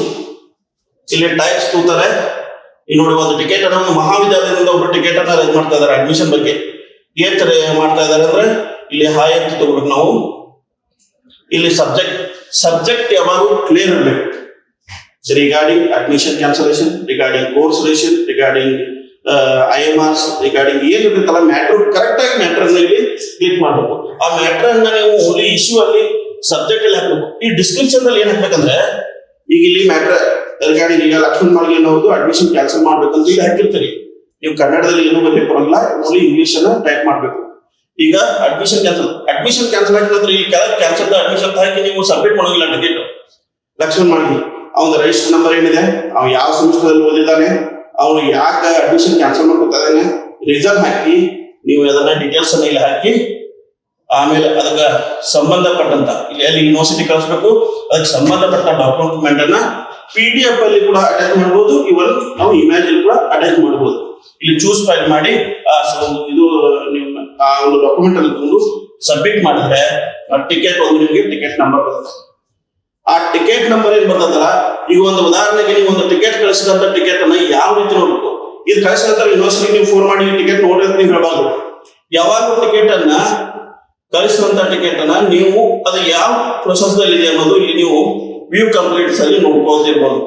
ಇಲ್ಲಿ ಟೈಪ್ಸ್ ತೂತಾರೆ. ಈ ನೋಡಿ ಒಂದು ಟಿಕೆಟ್ ಅನ್ನ ಒಂದು ಮಹಾವಿದ್ಯಾಲಯದಿಂದ ಒಬ್ಬರು ಟಿಕೆಟ್ ಅನ್ನ ರೈಸ್ ಮಾಡ್ತಾ ಇದಾರೆ ಅಡ್ಮಿಷನ್ ಬಗ್ಗೆ. ಏನ್ ತರ ಮಾಡ್ತಾ ಇದಾರೆ ಅಂದ್ರೆ ಇಲ್ಲಿ ಹಾಯ್ ಅಂತ ತಗೋಬೇಕು ನಾವು. ಇಲ್ಲಿ ಸಬ್ಜೆಕ್ಟ್ ಯಾವಾಗೂ ಕ್ಲಿಯರ್ ಇರಬೇಕು. Regarding admission cancellation, regarding course ration, regarding IMRs, regarding ಏನಿರುತ್ತಲ್ಲ ಮ್ಯಾಟರ್ ಕರೆಕ್ಟ್ ಆಗಿ ಮ್ಯಾಟರ್ ಅನ್ನ ಇಲ್ಲಿ ಕ್ಲಿಕ್ ಮಾಡಬೇಕು. ಆ ಮ್ಯಾಟರ್ ಅನ್ನ ನೀವು ಓನ್ಲಿ ಇಶ್ಯೂ ಅಲ್ಲಿ ಸಬ್ಜೆಕ್ಟ್ ಅಲ್ಲಿ ಹಾಕ್ಬೇಕು. ಈ ಡಿಸ್ಕ್ರಿಪ್ಷನ್ ಅಲ್ಲಿ ಏನ್ ಹಾಕ್ಬೇಕಂದ್ರೆ ಈಗ ಇಲ್ಲಿ ಮ್ಯಾಟರ್ ರಿಗಾರ್ಡಿಂಗ್ ಈಗ ಲಕ್ಷ್ಮಣ್ ಮಾಳ್ಗೆ ಅನ್ನೋದು ಅಡ್ಮಿಷನ್ ಕ್ಯಾನ್ಸಲ್ ಮಾಡ್ಬೇಕಂತ ಈಗ ಹಾಕಿರ್ತೀರಿ. ನೀವು ಕನ್ನಡದಲ್ಲಿ ಏನು ಬರ್ಲಿಕ್ಕೆ ಬರಲ್ಲ, ಓನ್ಲಿ ಇಂಗ್ಲಿಷ್ ಅನ್ನ ಟೈಪ್ ಮಾಡ್ಬೇಕು. ಈಗ ಅಡ್ಮಿಷನ್ ಕ್ಯಾನ್ಸಲ್ ಹಾಕಿದ್ರೆ ಈ ಕ್ಯಾನ್ಸಲ್ ಅಡ್ಮಿಷನ್ ಹಾಕಿ ನೀವು ಸಬ್ಮಿಟ್ ಮಾಡೋದಿಲ್ಲ ಟಿಕೆಟ್. ಲಕ್ಷ್ಮಣ್ ಮಾಳ್ಗೆ ಅವನ ರಿಜಿಸ್ಟರ್ ನಂಬರ್ ಏನಿದೆ, ಅವ್ನು ಯಾವ ಸೆಮಿಸ್ಟರ್ ಅಲ್ಲಿ ಓದಿದ್ದಾನೆ, ಅವನು ಯಾಕೆ ಅಡ್ಮಿಷನ್ ಕ್ಯಾನ್ಸಲ್ ಮಾಡ್ಕೊತಾ ಇದ್ದಾನೆ, ರೀಸನ್ ಹಾಕಿ ನೀವು ಅದನ್ನ ಡೀಟೇಲ್ಸ್ ಅನ್ನ ಇಲ್ಲಿ ಹಾಕಿ ಆಮೇಲೆ ಅದಕ್ಕೆ ಸಂಬಂಧಪಟ್ಟಂತ ಇಲ್ಲಿ ಯೂನಿವರ್ಸಿಟಿ ಕಳಿಸ್ಬೇಕು. ಅದಕ್ಕೆ ಸಂಬಂಧಪಟ್ಟ ಡಾಕ್ಯುಮೆಂಟ್ ಅನ್ನ PDF ಅಲ್ಲಿ ಕೂಡ ಅಟ್ಯಾಚ್ ಮಾಡಬಹುದು, ಇವನ್ ನಾವು ಇಮೇಜ್ ಅಲ್ಲಿ ಕೂಡ ಅಟ್ಯಾಚ್ ಮಾಡಬಹುದು. ಇಲ್ಲಿ ಚೂಸ್ ಫೈಲ್ ಮಾಡಿ ಇದು ಆ ಒಂದು ಡಾಕ್ಯುಮೆಂಟ್ ಅನ್ನು ತಗೊಂಡು ಸಬ್ಮಿಟ್ ಮಾಡಿದ್ರೆ ಟಿಕೆಟ್ ಒಂದು ನಿಮಗೆ ಟಿಕೆಟ್ ನಂಬರ್ ಬರುತ್ತೆ. ಆ ಟಿಕೆಟ್ ನಂಬರ್ ಏನ್ ಬರ್ತದಲ್ಲ, ಈಗ ಒಂದು ಉದಾಹರಣೆಗೆ ನೀವು ಒಂದು ಟಿಕೆಟ್ ಕಳಿಸಿದಂತ ಟಿಕೆಟ್ ಅನ್ನ ಯಾವ ರೀತಿ ನೋಡ್ಬೇಕು, ಇದು ಕಳಿಸಿದ ಯೂನಿವರ್ಸಿಟಿ ನೀವು ಫೋನ್ ಮಾಡಿ ಟಿಕೆಟ್ ನೋಡಿ ಅಂತ ನೀವು ಹೇಳಬಾರ್ದು. ಯಾವಾಗ ಟಿಕೆಟ್ ಅನ್ನ ಕಳಿಸುವಂತ ಟಿಕೆಟ್ ಅನ್ನ ನೀವು ಅದು ಯಾವ ಪ್ರೊಸೆಸ್ ದಲ್ಲಿ ಇದೆ ಅನ್ನೋದು ಇಲ್ಲಿ ನೀವು ವ್ಯೂ ಕಂಪ್ಲೀಟ್ಸ್ ಅಲ್ಲಿ ನೋಡ್ಕೊಳ್ತಿರ್ಬೋದು.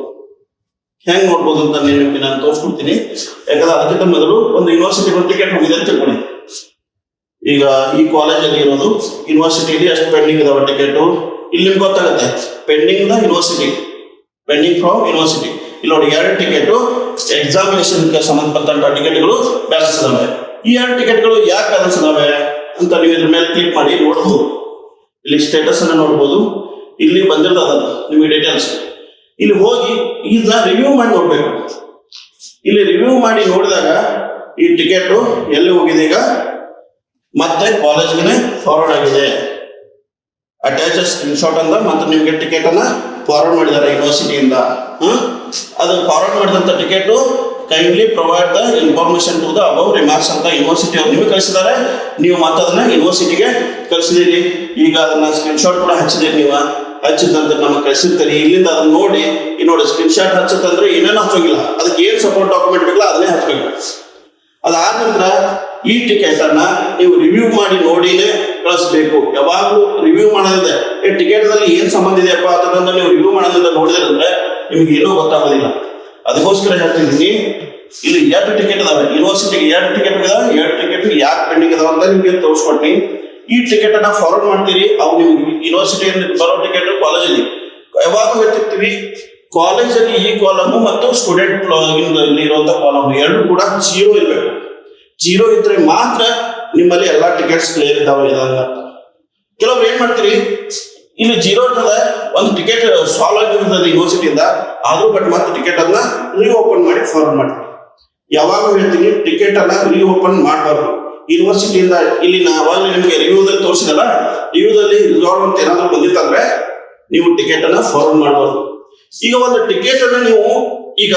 ಹೆಂಗ್ ನೋಡ್ಬೋದು ಅಂತ ನಿಮಗೆ ನಾನು ತೋರಿಸ್ಕೊಡ್ತೀನಿ. ಯಾಕಂದ್ರೆ ಅದಕ್ಕಿಂತ ಮೊದಲು ಒಂದು ಯೂನಿವರ್ಸಿಟಿ ಒಂದು ಟಿಕೆಟ್ ಹೋಗಿದೆ ಅಂತ ತಿಳ್ಕೊಳ್ಳಿ. ಈಗ ಈ ಕಾಲೇಜಲ್ಲಿ ಇರೋದು ಯೂನಿವರ್ಸಿಟಿಯಲ್ಲಿ ಎಷ್ಟು ಪೆಂಡಿಂಗ್ ಇದಾವೆ ಟಿಕೆಟ್, ಇಲ್ಲಿ ನಿಮ್ಗೆ ಗೊತ್ತಾಗುತ್ತೆ pending the university, pending from university. ಇಲ್ಲಿ ನೋಡಿ 2 ಟಿಕೆಟ್ ಎಕ್ಸಾಮಿನೇಷನ್ ಸಂಬಂಧಪಟ್ಟಂತ ಟಿಕೆಟ್ಗಳು ಬ್ಯಾಲೆನ್ಸ್ ಇದಾವೆ. ಈ 2 ಟಿಕೆಟ್ಗಳು ಯಾಕೆ ಬ್ಯಾಲೆನ್ಸ್ ಇದಾವೆ ಅಂತ ನೀವು ಇದ್ರ ಮೇಲೆ ಕ್ಲಿಕ್ ಮಾಡಿ ನೋಡ್ಬೋದು. ಇಲ್ಲಿ ಸ್ಟೇಟಸ್ ಅನ್ನ ನೋಡ್ಬೋದು, ಇಲ್ಲಿ ಬಂದಿರ್ತದ ನಿಮಗೆ ಡೀಟೇಲ್ಸ್. ಇಲ್ಲಿ ಹೋಗಿ ಇದನ್ನ ರಿವ್ಯೂ ಮಾಡಿ ನೋಡ್ಬೇಕು. ಇಲ್ಲಿ ರಿವ್ಯೂ ಮಾಡಿ ನೋಡಿದಾಗ ಈ ಟಿಕೆಟ್ ಎಲ್ಲಿ ಹೋಗಿದೆ, ಈಗ ಮತ್ತೆ ಕಾಲೇಜ್ಗೆ ಫಾರ್ವರ್ಡ್ ಆಗಿದೆ. ಅಟ್ಯಾಚ್ ಸ್ಕ್ರೀನ್ಶಾಟ್ ಅಂತ ಮತ್ತೆ ನಿಮಗೆ ಟಿಕೆಟ್ ಅನ್ನ ಫಾರ್ವರ್ಡ್ ಮಾಡಿದ್ದಾರೆ ಯೂನಿವರ್ಸಿಟಿಯಿಂದ. ಅದು ಫಾರ್ವರ್ಡ್ ಮಾಡಿದಂತ ticket kindly provide the information to the above remarks ಅಂತ ಯೂನಿವರ್ಸಿಟಿ ಅವ್ರು ನಿಮಗೆ ಕಳಿಸಿದ್ದಾರೆ. ನೀವು ಮತ್ತೆ ಅದನ್ನ ಯೂನಿವರ್ಸಿಟಿಗೆ ಕಳಿಸಿದ್ದೀರಿ. ಈಗ ಅದನ್ನ ಸ್ಕ್ರೀನ್ಶಾಟ್ ಕೂಡ ಹಚ್ಚಿದ್ದೀರಿ. ನೀವು ಹಚ್ಚಿದ ನಂತರ ನಮಗೆ ಕಳಿಸಿರ್ತೀರಿ. ಇಲ್ಲಿಂದ ಅದನ್ನ ನೋಡಿ ಈ ನೋಡಿ ಸ್ಕ್ರೀನ್ಶಾಟ್ ಹಚ್ಚತ್ತಂದ್ರೆ ಏನೇನು ಹಚ್ಚೋಗಿಲ್ಲ, ಅದಕ್ಕೆ ಏನು ಸಪೋರ್ಟ್ ಡಾಕ್ಯುಮೆಂಟ್ ಬೇಕಲ್ಲ ಅದನ್ನೇ ಹಚ್ಬೇಕು. ಅದಾದ ನಂತರ ಈ ಟಿಕೆಟ್ ಅನ್ನ ನೀವು ರಿವ್ಯೂ ಮಾಡಿ ನೋಡಿನೇ ಕಳಿಸ್ಬೇಕು. ಯಾವಾಗಲೂ ರಿವ್ಯೂ ಮಾಡೋದಿದೆ. ಈ ಟಿಕೆಟ್ ನಲ್ಲಿ ಏನ್ ಸಂಬಂಧ ಇದೆಯಪ್ಪ ಅಂತಂದ್ರೆ ನೀವು ರಿವ್ಯೂ ಮಾಡೋದ್ರಿಂದ ನೋಡಿದ್ರೆ ಅಂದ್ರೆ ನಿಮ್ಗೆ ಏನೂ ಗೊತ್ತಾಗೋದಿಲ್ಲ. ಅದಕ್ಕೋಸ್ಕರ ಹೇಳ್ತಿದ್ದೀನಿ, ಇಲ್ಲಿ 2 ಟಿಕೆಟ್ ಅದಾವೆ ಯೂನಿವರ್ಸಿಟಿಗೆ, 2 ಟಿಕೆಟ್ ಇದಾವೆ. 2 ಟಿಕೆಟ್ ಯಾಕೆ ಪೆಂಡಿಂಗ್ ಅದಾವ ಅಂತ ನಿಮ್ಗೆ ತೋರಿಸ್ಕೊಡ್ತೀನಿ. ಈ ಟಿಕೆಟ್ ಅನ್ನ ಫಾರ್ವರ್ಡ್ ಮಾಡ್ತೀರಿ. ಅವು ನಿಮ್ಗೆ ಯೂನಿವರ್ಸಿಟಿಯಿಂದ ಬರೋ ಟಿಕೆಟ್ ಕಾಲೇಜಲ್ಲಿ ಯಾವಾಗ ಹೇಳ್ತಿರ್ತೀವಿ, ಕಾಲೇಜಲ್ಲಿ ಈ ಕಾಲಮ್ ಮತ್ತು ಸ್ಟೂಡೆಂಟ್ ಇಲ್ಲಿ ಇರುವಂತ ಕಾಲಮ್ ಎರಡು ಕೂಡ 0 ಇರಬೇಕು. 0 ಇದ್ರೆ ಮಾತ್ರ ನಿಮ್ಮಲ್ಲಿ ಎಲ್ಲಾ ಟಿಕೆಟ್ಸ್ ಕ್ಲಿಯರ್ ಇದಾವೆ ಇದಂಗ. ಕೆಲವ್ರು ಏನ್ ಮಾಡ್ತೀರಿ, ಇಲ್ಲಿ 0 ಇರ್ತದೆ, ಒಂದು ಟಿಕೆಟ್ ಸಾಲ್ವ್ ಆಗಿರ್ತದೆ ಯೂನಿವರ್ಸಿಟಿಯಿಂದ, ಆದ್ರೂ ಬಟ್ ಮತ್ತೆ ಟಿಕೆಟ್ ಅನ್ನ ರೀಓಪನ್ ಮಾಡಿ ಫಾರ್ವರ್ಡ್ ಮಾಡ್ತೀವಿ. ಯಾವಾಗ ಹೇಳ್ತೀನಿ, ಟಿಕೆಟ್ ಅನ್ನ ರೀಓಪನ್ ಮಾಡಬಾರ್ದು ಯೂನಿವರ್ಸಿಟಿಯಿಂದ. ಇಲ್ಲಿ ನಾವಾಗಲೇ ನಿಮಗೆ ರಿವ್ಯೂದಲ್ಲಿ ತೋರಿಸಿದಲ್ಲ, ರಿವ್ಯೂದಲ್ಲಿ ರಿಸಾಲ್ವ್ ಅಂತ ಏನಾದ್ರು ಬಂದಿತ್ತಂದ್ರೆ ನೀವು ಟಿಕೆಟ್ ಅನ್ನ ಫಾರ್ವರ್ಡ್ ಮಾಡಬಾರ್ದು. ಈಗ ಒಂದು ಟಿಕೆಟ್ ಅನ್ನ ನೀವು ಈಗ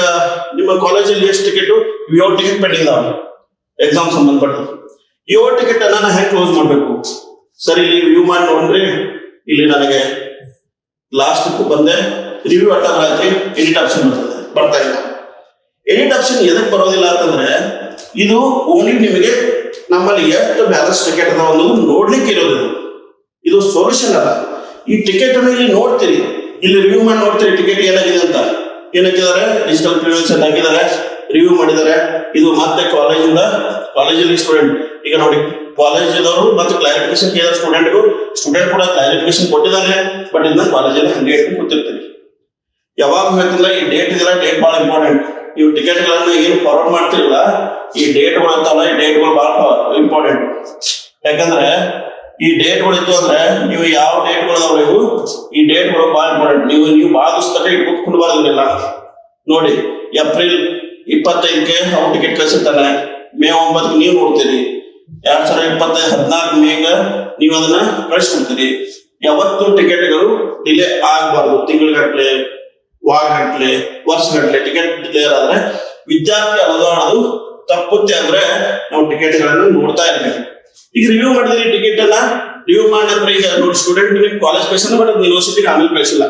ನಿಮ್ಮ ಕಾಲೇಜಲ್ಲಿ ಎಷ್ಟು ಟಿಕೆಟ್ 7 ಟಿಕೆಟ್ ಪೆಂಡಿಂಗ್ ಇದಾವೆ ಎಕ್ಸಾಮ್ ಸಂಬಂಧಪಟ್ಟು. 7 ಟಿಕೆಟ್ ಅನ್ನ ನಾನು ಹೆಂಗೆ ಕ್ಲೋಸ್ ಮಾಡಬೇಕು? ಸರಿ, ಇಲ್ಲಿ ವ್ಯೂ ಮಾಡಿ ನೋಡ್ರಿ. ಇಲ್ಲಿ ನನಗೆ ಲಾಸ್ಟ್ ಬಂದೆ, ರಿವ್ಯೂ ಅಟೆಂಡ್ ಆಗಿ ಎಡಿಟ್ ಆಪ್ಷನ್ ಬರ್ತಾ ಇಲ್ಲ. ಎಡಿಟ್ ಆಪ್ಷನ್ ಎದಕ್ಕೆ ಬರೋದಿಲ್ಲ ಅಂತಂದ್ರೆ, ಇದು ಓನ್ಲಿ ನಿಮಗೆ ನಮ್ಮಲ್ಲಿ ಎಷ್ಟು ಬ್ಯಾಲೆನ್ಸ್ ಟಿಕೆಟ್ ಅದಾವ ಅನ್ನೋದು ನೋಡ್ಲಿಕ್ಕೆ ಇರೋದು. ಇದು ಸೊಲ್ಯೂಷನ್ ಅಲ್ಲ. ಈ ಟಿಕೆಟ್ ಅನ್ನು ಇಲ್ಲಿ ನೋಡ್ತೀರಿ, ಇಲ್ಲಿ ರಿವ್ಯೂ ಮಾಡಿ ನೋಡ್ತೀರಿ ಟಿಕೆಟ್ ಏನಾಗಿದೆ ಅಂತ. ಏನಾಕಿದ್ದಾರೆ, ಡಿಜಿಟಲ್ ಪ್ರಿವಿಯನ್ಸ್ ಅಂತ ಹಾಕಿದ್ದಾರೆ, ರಿವ್ಯೂ ಮಾಡಿದ್ದಾರೆ. ಇದು ಮತ್ತೆ ಕಾಲೇಜಲ್ಲಿ ಸ್ಟೂಡೆಂಟ್ ಈಗ ನೋಡಿ, ಕಾಲೇಜದವರು ಮತ್ತೆ ಕ್ಲಾರಿಫಿಕೇಶನ್ ಕೇಳಿದ ಸ್ಟೂಡೆಂಟ್ ಕೂಡ ಕ್ಲಾರಿಫಿಕೇಶನ್ ಕೊಟ್ಟಿದ್ದಾರೆ. ಬಟ್ ಇದನ್ನ ಕಾಲೇಜಲ್ಲಿ ಹಂಗೆ ಇಟ್ಕೊಂಡು ಕೂತಿರ್ತೀವಿ. ಯಾವಾಗ ಹೇಳ್ತಿಲ್ಲ, ಈ ಡೇಟ್ ಇದೆಲ್ಲ, ಡೇಟ್ ಬಹಳ ಇಂಪಾರ್ಟೆಂಟ್. ನೀವು ಟಿಕೆಟ್ಗಳನ್ನ ಏನು ಫಾರ್ವರ್ಡ್ ಮಾಡ್ತಿರಲ್ಲ, ಈ ಡೇಟ್ಗಳು ಅಂತಲ್ಲ, ಈ ಡೇಟ್ಗಳು ಬಹಳ ಇಂಪಾರ್ಟೆಂಟ್. ಯಾಕಂದ್ರೆ ಈ ಡೇಟ್ಗಳು ಇತ್ತು ಅಂದ್ರೆ ನೀವು ಯಾವ ಡೇಟ್ಗಳು ಅದಾವ ಇವು, ಈ ಡೇಟ್ಗಳು ಬಹಳ ಇಂಪಾರ್ಟೆಂಟ್. ನೀವು ಬಹಳ ದಿವಸ ಇಟ್ಕೊಂಡು ಬರೋದಿಲ್ಲ. ನೋಡಿ, ಏಪ್ರಿಲ್ 25ಕ್ಕೆ ಅವ್ರು ಟಿಕೆಟ್ ಕಳಿಸಿರ್ತಾನೆ, ಮೇ 9ಕ್ಕೆ ನೀವು ನೋಡ್ತೀರಿ, 2025 14 ಮೇಗ ನೀವು ಅದನ್ನ ಕಳಿಸ್ಕೊಡ್ತೀರಿ. ಯಾವತ್ತು ಟಿಕೆಟ್ಗಳು ಡಿಲೇ ಆಗಬಾರ್ದು. ತಿಂಗಳಗಟ್ಲೆ, ವಾರಗಟ್ಲೆ, ವರ್ಷಗಟ್ಲೆ ಟಿಕೆಟ್ ಡಿಲೇ ಆದ್ರೆ ವಿದ್ಯಾರ್ಥಿ ಅನುದಾನದು ತಪ್ಪುತ್ತೆ ಅಂದ್ರೆ ನಾವು ಟಿಕೆಟ್ಗಳನ್ನು ನೋಡ್ತಾ ಇರ್ಬೇಕು. ಈಗ ರಿವ್ಯೂ ಮಾಡಿದ್ರೆ ಟಿಕೆಟ್ ಅನ್ನ ರಿವ್ಯೂ ಮಾಡಿದ ನಂತರ ಈಗ ನೋಡಿ ಸ್ಟೂಡೆಂಟ್ ನಿಮ್ಗೆ ಕಾಲೇಜ್ ಕಳಿಸಿದ್ರೆ, ಬಟ್ ಯೂನಿವರ್ಸಿಟಿಗೆ ಆಮೇಲೆ ಕಳಿಸಿಲ್ಲ.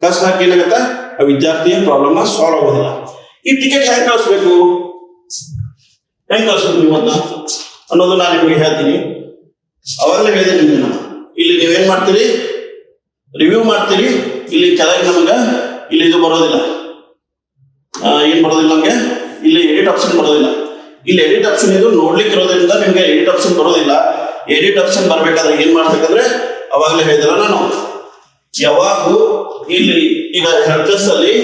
ಕಳ್ಸಾಕ ಏನಾಗತ್ತೆ, ಆ ವಿದ್ಯಾರ್ಥಿಯ ಪ್ರಾಬ್ಲಮ್ ಸಾಲ್ವ್ ಆಗೋದಿಲ್ಲ. ಈ ಟಿಕೆಟ್ ಹೆಂಗ್ ಕಳಿಸ್ಬೇಕು ನೀವು ಅನ್ನೋದು ನಾನು ನಿಮಗೆ ಹೇಳ್ತೀನಿ. ಅವಾಗಲೇ ಹೇಳಿದೆ ನಿಮ್ಗೆ, ಇಲ್ಲಿ ನೀವೇನ್ ಮಾಡ್ತೀರಿ, ರಿವ್ಯೂ ಮಾಡ್ತೀರಿ. ಇಲ್ಲಿ ಕೆಳಗೆ ನಮ್ಗೆ ಇಲ್ಲಿ ಇದು ಬರೋದಿಲ್ಲ, ಏನ್ ಬರೋದಿಲ್ಲ ನಮ್ಗೆ, ಇಲ್ಲಿ ಎಡಿಟ್ ಆಪ್ಷನ್ ಬರೋದಿಲ್ಲ. ಇಲ್ಲಿ ಎಡಿಟ್ ಆಪ್ಷನ್ ಇದು ನೋಡ್ಲಿಕ್ಕೆ ಇರೋದ್ರಿಂದ ನಿಮ್ಗೆ ಎಡಿಟ್ ಆಪ್ಷನ್ ಬರೋದಿಲ್ಲ. ಎಡಿಟ್ ಆಪ್ಷನ್ ಬರ್ಬೇಕಾದ್ರೆ ಏನ್ ಮಾಡ್ಬೇಕಂದ್ರೆ, ಅವಾಗಲೇ ಹೇಳಿದಲ್ಲ ನಾನು, ಯಾವಾಗೂ ಇಲ್ಲಿ ಈಗ ಹೆಲ್ಪ್ ಡೆಸ್ಕ್ ಅಲ್ಲಿ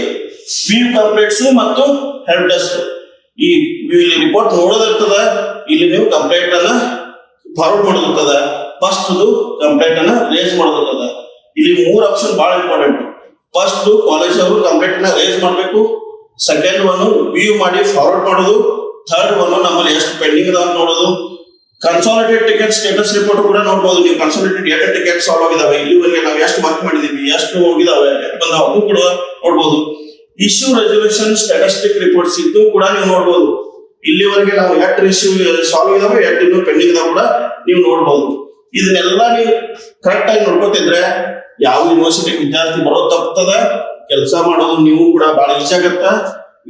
ವ್ಯೂ ಕಂಪ್ಲೇಂಟ್ಸ್ ಮತ್ತು ಹೆಲ್ಪ್ ಡೆಸ್ಕ್, ಈ ಇಲ್ಲಿ ರಿಪೋರ್ಟ್ ನೋಡೋದಿರ್ತದ. ಇಲ್ಲಿ ನೀವು ಕಂಪ್ಲೇಂಟ್ ಅನ್ನ ಫಾರ್ವರ್ಡ್ ಮಾಡೋದಿರ್ತದ. ಫಸ್ಟ್ ಕಂಪ್ಲೇಂಟ್ ಅನ್ನ ರೇಸ್ ಮಾಡೋದಿರ್ತದ. ಇಲ್ಲಿ 3 ಆಪ್ಷನ್ ಬಹಳ ಇಂಪಾರ್ಟೆಂಟ್. ಫಸ್ಟ್ ಕಾಲೇಜ್ ಅವರು ಕಂಪ್ಲೇಂಟ್ ಅನ್ನ ರೇಸ್ ಮಾಡಬೇಕು. ಸೆಕೆಂಡ್ ಒನ್ ವ್ಯೂ ಮಾಡಿ ಫಾರ್ವರ್ಡ್ ಮಾಡೋದು. ಥರ್ಡ್ ಒನ್ ನಮ್ಮಲ್ಲಿ ಎಷ್ಟು ಪೆಂಡಿಂಗ್ ಅದಾವ ನೋಡೋದು. ಕನ್ಸಾಲಿಡೇಟ್ ಟಿಕೆಟ್ ಸ್ಟೇಟಸ್ ರಿಪೋರ್ಟ್ ಕೂಡ ನೋಡ್ಬೋದು ನೀವು. ಕನ್ಸಾಲಿಡೇಟ್ ಎಷ್ಟು ಟಿಕೆಟ್ ಸಾಲ್ವ್ ಆಗಿದಾವೆ, ಇಲ್ಲಿವರೆಗೆ ನಾವು ಎಷ್ಟು ವರ್ಕ್ ಮಾಡಿದೀವಿ, ಎಷ್ಟು ಹೋಗಿದಾವೆ, ಎಷ್ಟು ಬಂದಾವ, ಅದು ಕೂಡ ನೋಡ್ಬೋದು. ಇಶ್ಯೂ ರೆಸಲ್ಯೂಷನ್ ಸ್ಟಾಟಿಸ್ಟಿಕ್ ರಿಪೋರ್ಟ್ಸ್ ಇದು ಕೂಡ ನೀವು ನೋಡ್ಬೋದು. ಇಲ್ಲಿವರೆಗೆ ನಾವು ಎಷ್ಟು ಇಶ್ಯೂ ಸಾಲ್ವ್ ಆಗಿದಾವೆ, ಎಷ್ಟು ಇನ್ನೂ ಪೆಂಡಿಂಗ್ ಇದಾವೆ ಕೂಡ ನೀವು ನೋಡ್ಬೋದು. ಇದನ್ನೆಲ್ಲ ನೀವು ಕರೆಕ್ಟ್ ಆಗಿ ನೋಡ್ಕೊತಿದ್ರೆ ಯಾವ ಯೂನಿವರ್ಸಿಟಿ ವಿದ್ಯಾರ್ಥಿ ಬರೋದು ತಪ್ಪದ, ಕೆಲಸ ಮಾಡೋದು ನೀವು ಕೂಡ ಬಹಳ ಈಜಿ ಆಗತ್ತ.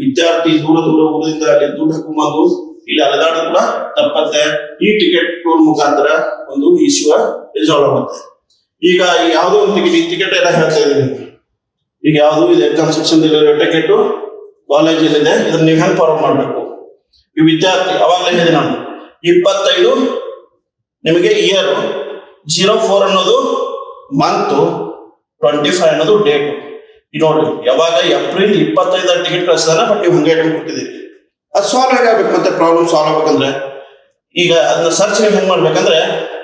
ವಿದ್ಯಾರ್ಥಿ ದೂರ ಊರಿಂದ ಅಲ್ಲಿ ದುಡ್ಡು ಹಾಕೊಂಬಂದು ಇಲ್ಲಿ ಅಲೆದಾಡೋದು ಕೂಡ ತಪ್ಪತ್ತೆ. ಈ ಟಿಕೆಟ್ ಟೂರ್ ಮುಖಾಂತರ ಒಂದು ಇಶ್ಯೂ ರಿಸಾಲ್ವ್ ಆಗುತ್ತೆ. ಈಗ ಯಾವುದೋ ಒಂದು ಟಿಕೆಟ್ ಎಲ್ಲ ಹೇಳ್ತಾ ಇದ್ದೀನಿ. ಈಗ ಯಾವುದು ಇದು ಎಕ್ಸಾಮ್ ಸೆಕ್ಷನ್ ಟಿಕೆಟ್ ಕಾಲೇಜಲ್ಲಿದೆ, ಇದನ್ನ ನೀವು ಹೆಂಗೆ ಫಾರ್ವರ್ಡ್ ಮಾಡಬೇಕು. ಈ ವಿದ್ಯಾರ್ಥಿ ಅವಾಗಲೇ ಹೇಳಿದೆ ನಾನು, 25 ನಿಮಗೆ ಇಯರ್, 04 ಅನ್ನೋದು ಮಂತ್, 25 ಅನ್ನೋದು ಡೇಟ್. ಈ ನೋಡ್ರಿ, ಯಾವಾಗ ಏಪ್ರಿಲ್ 25 ಟಿಕೆಟ್ ಕಳಿಸಿದಾರೆ, ಬಟ್ ನೀವು ಹಂಗೆ ಐಟಮ್ ಕೊಟ್ಟಿದ್ದೀರಿ. ಅದು ಸಾಲ್ವ್ ಹೇಗಾಗಬೇಕು, ಮತ್ತೆ ಪ್ರಾಬ್ಲಮ್ ಸಾಲ್ವ್ ಆಗ್ಬೇಕಂದ್ರೆ ಈಗ ಅದನ್ನ ಸರ್ಚ್ ಹೆಂಗೆ ಮಾಡ್ಬೇಕಂದ್ರೆ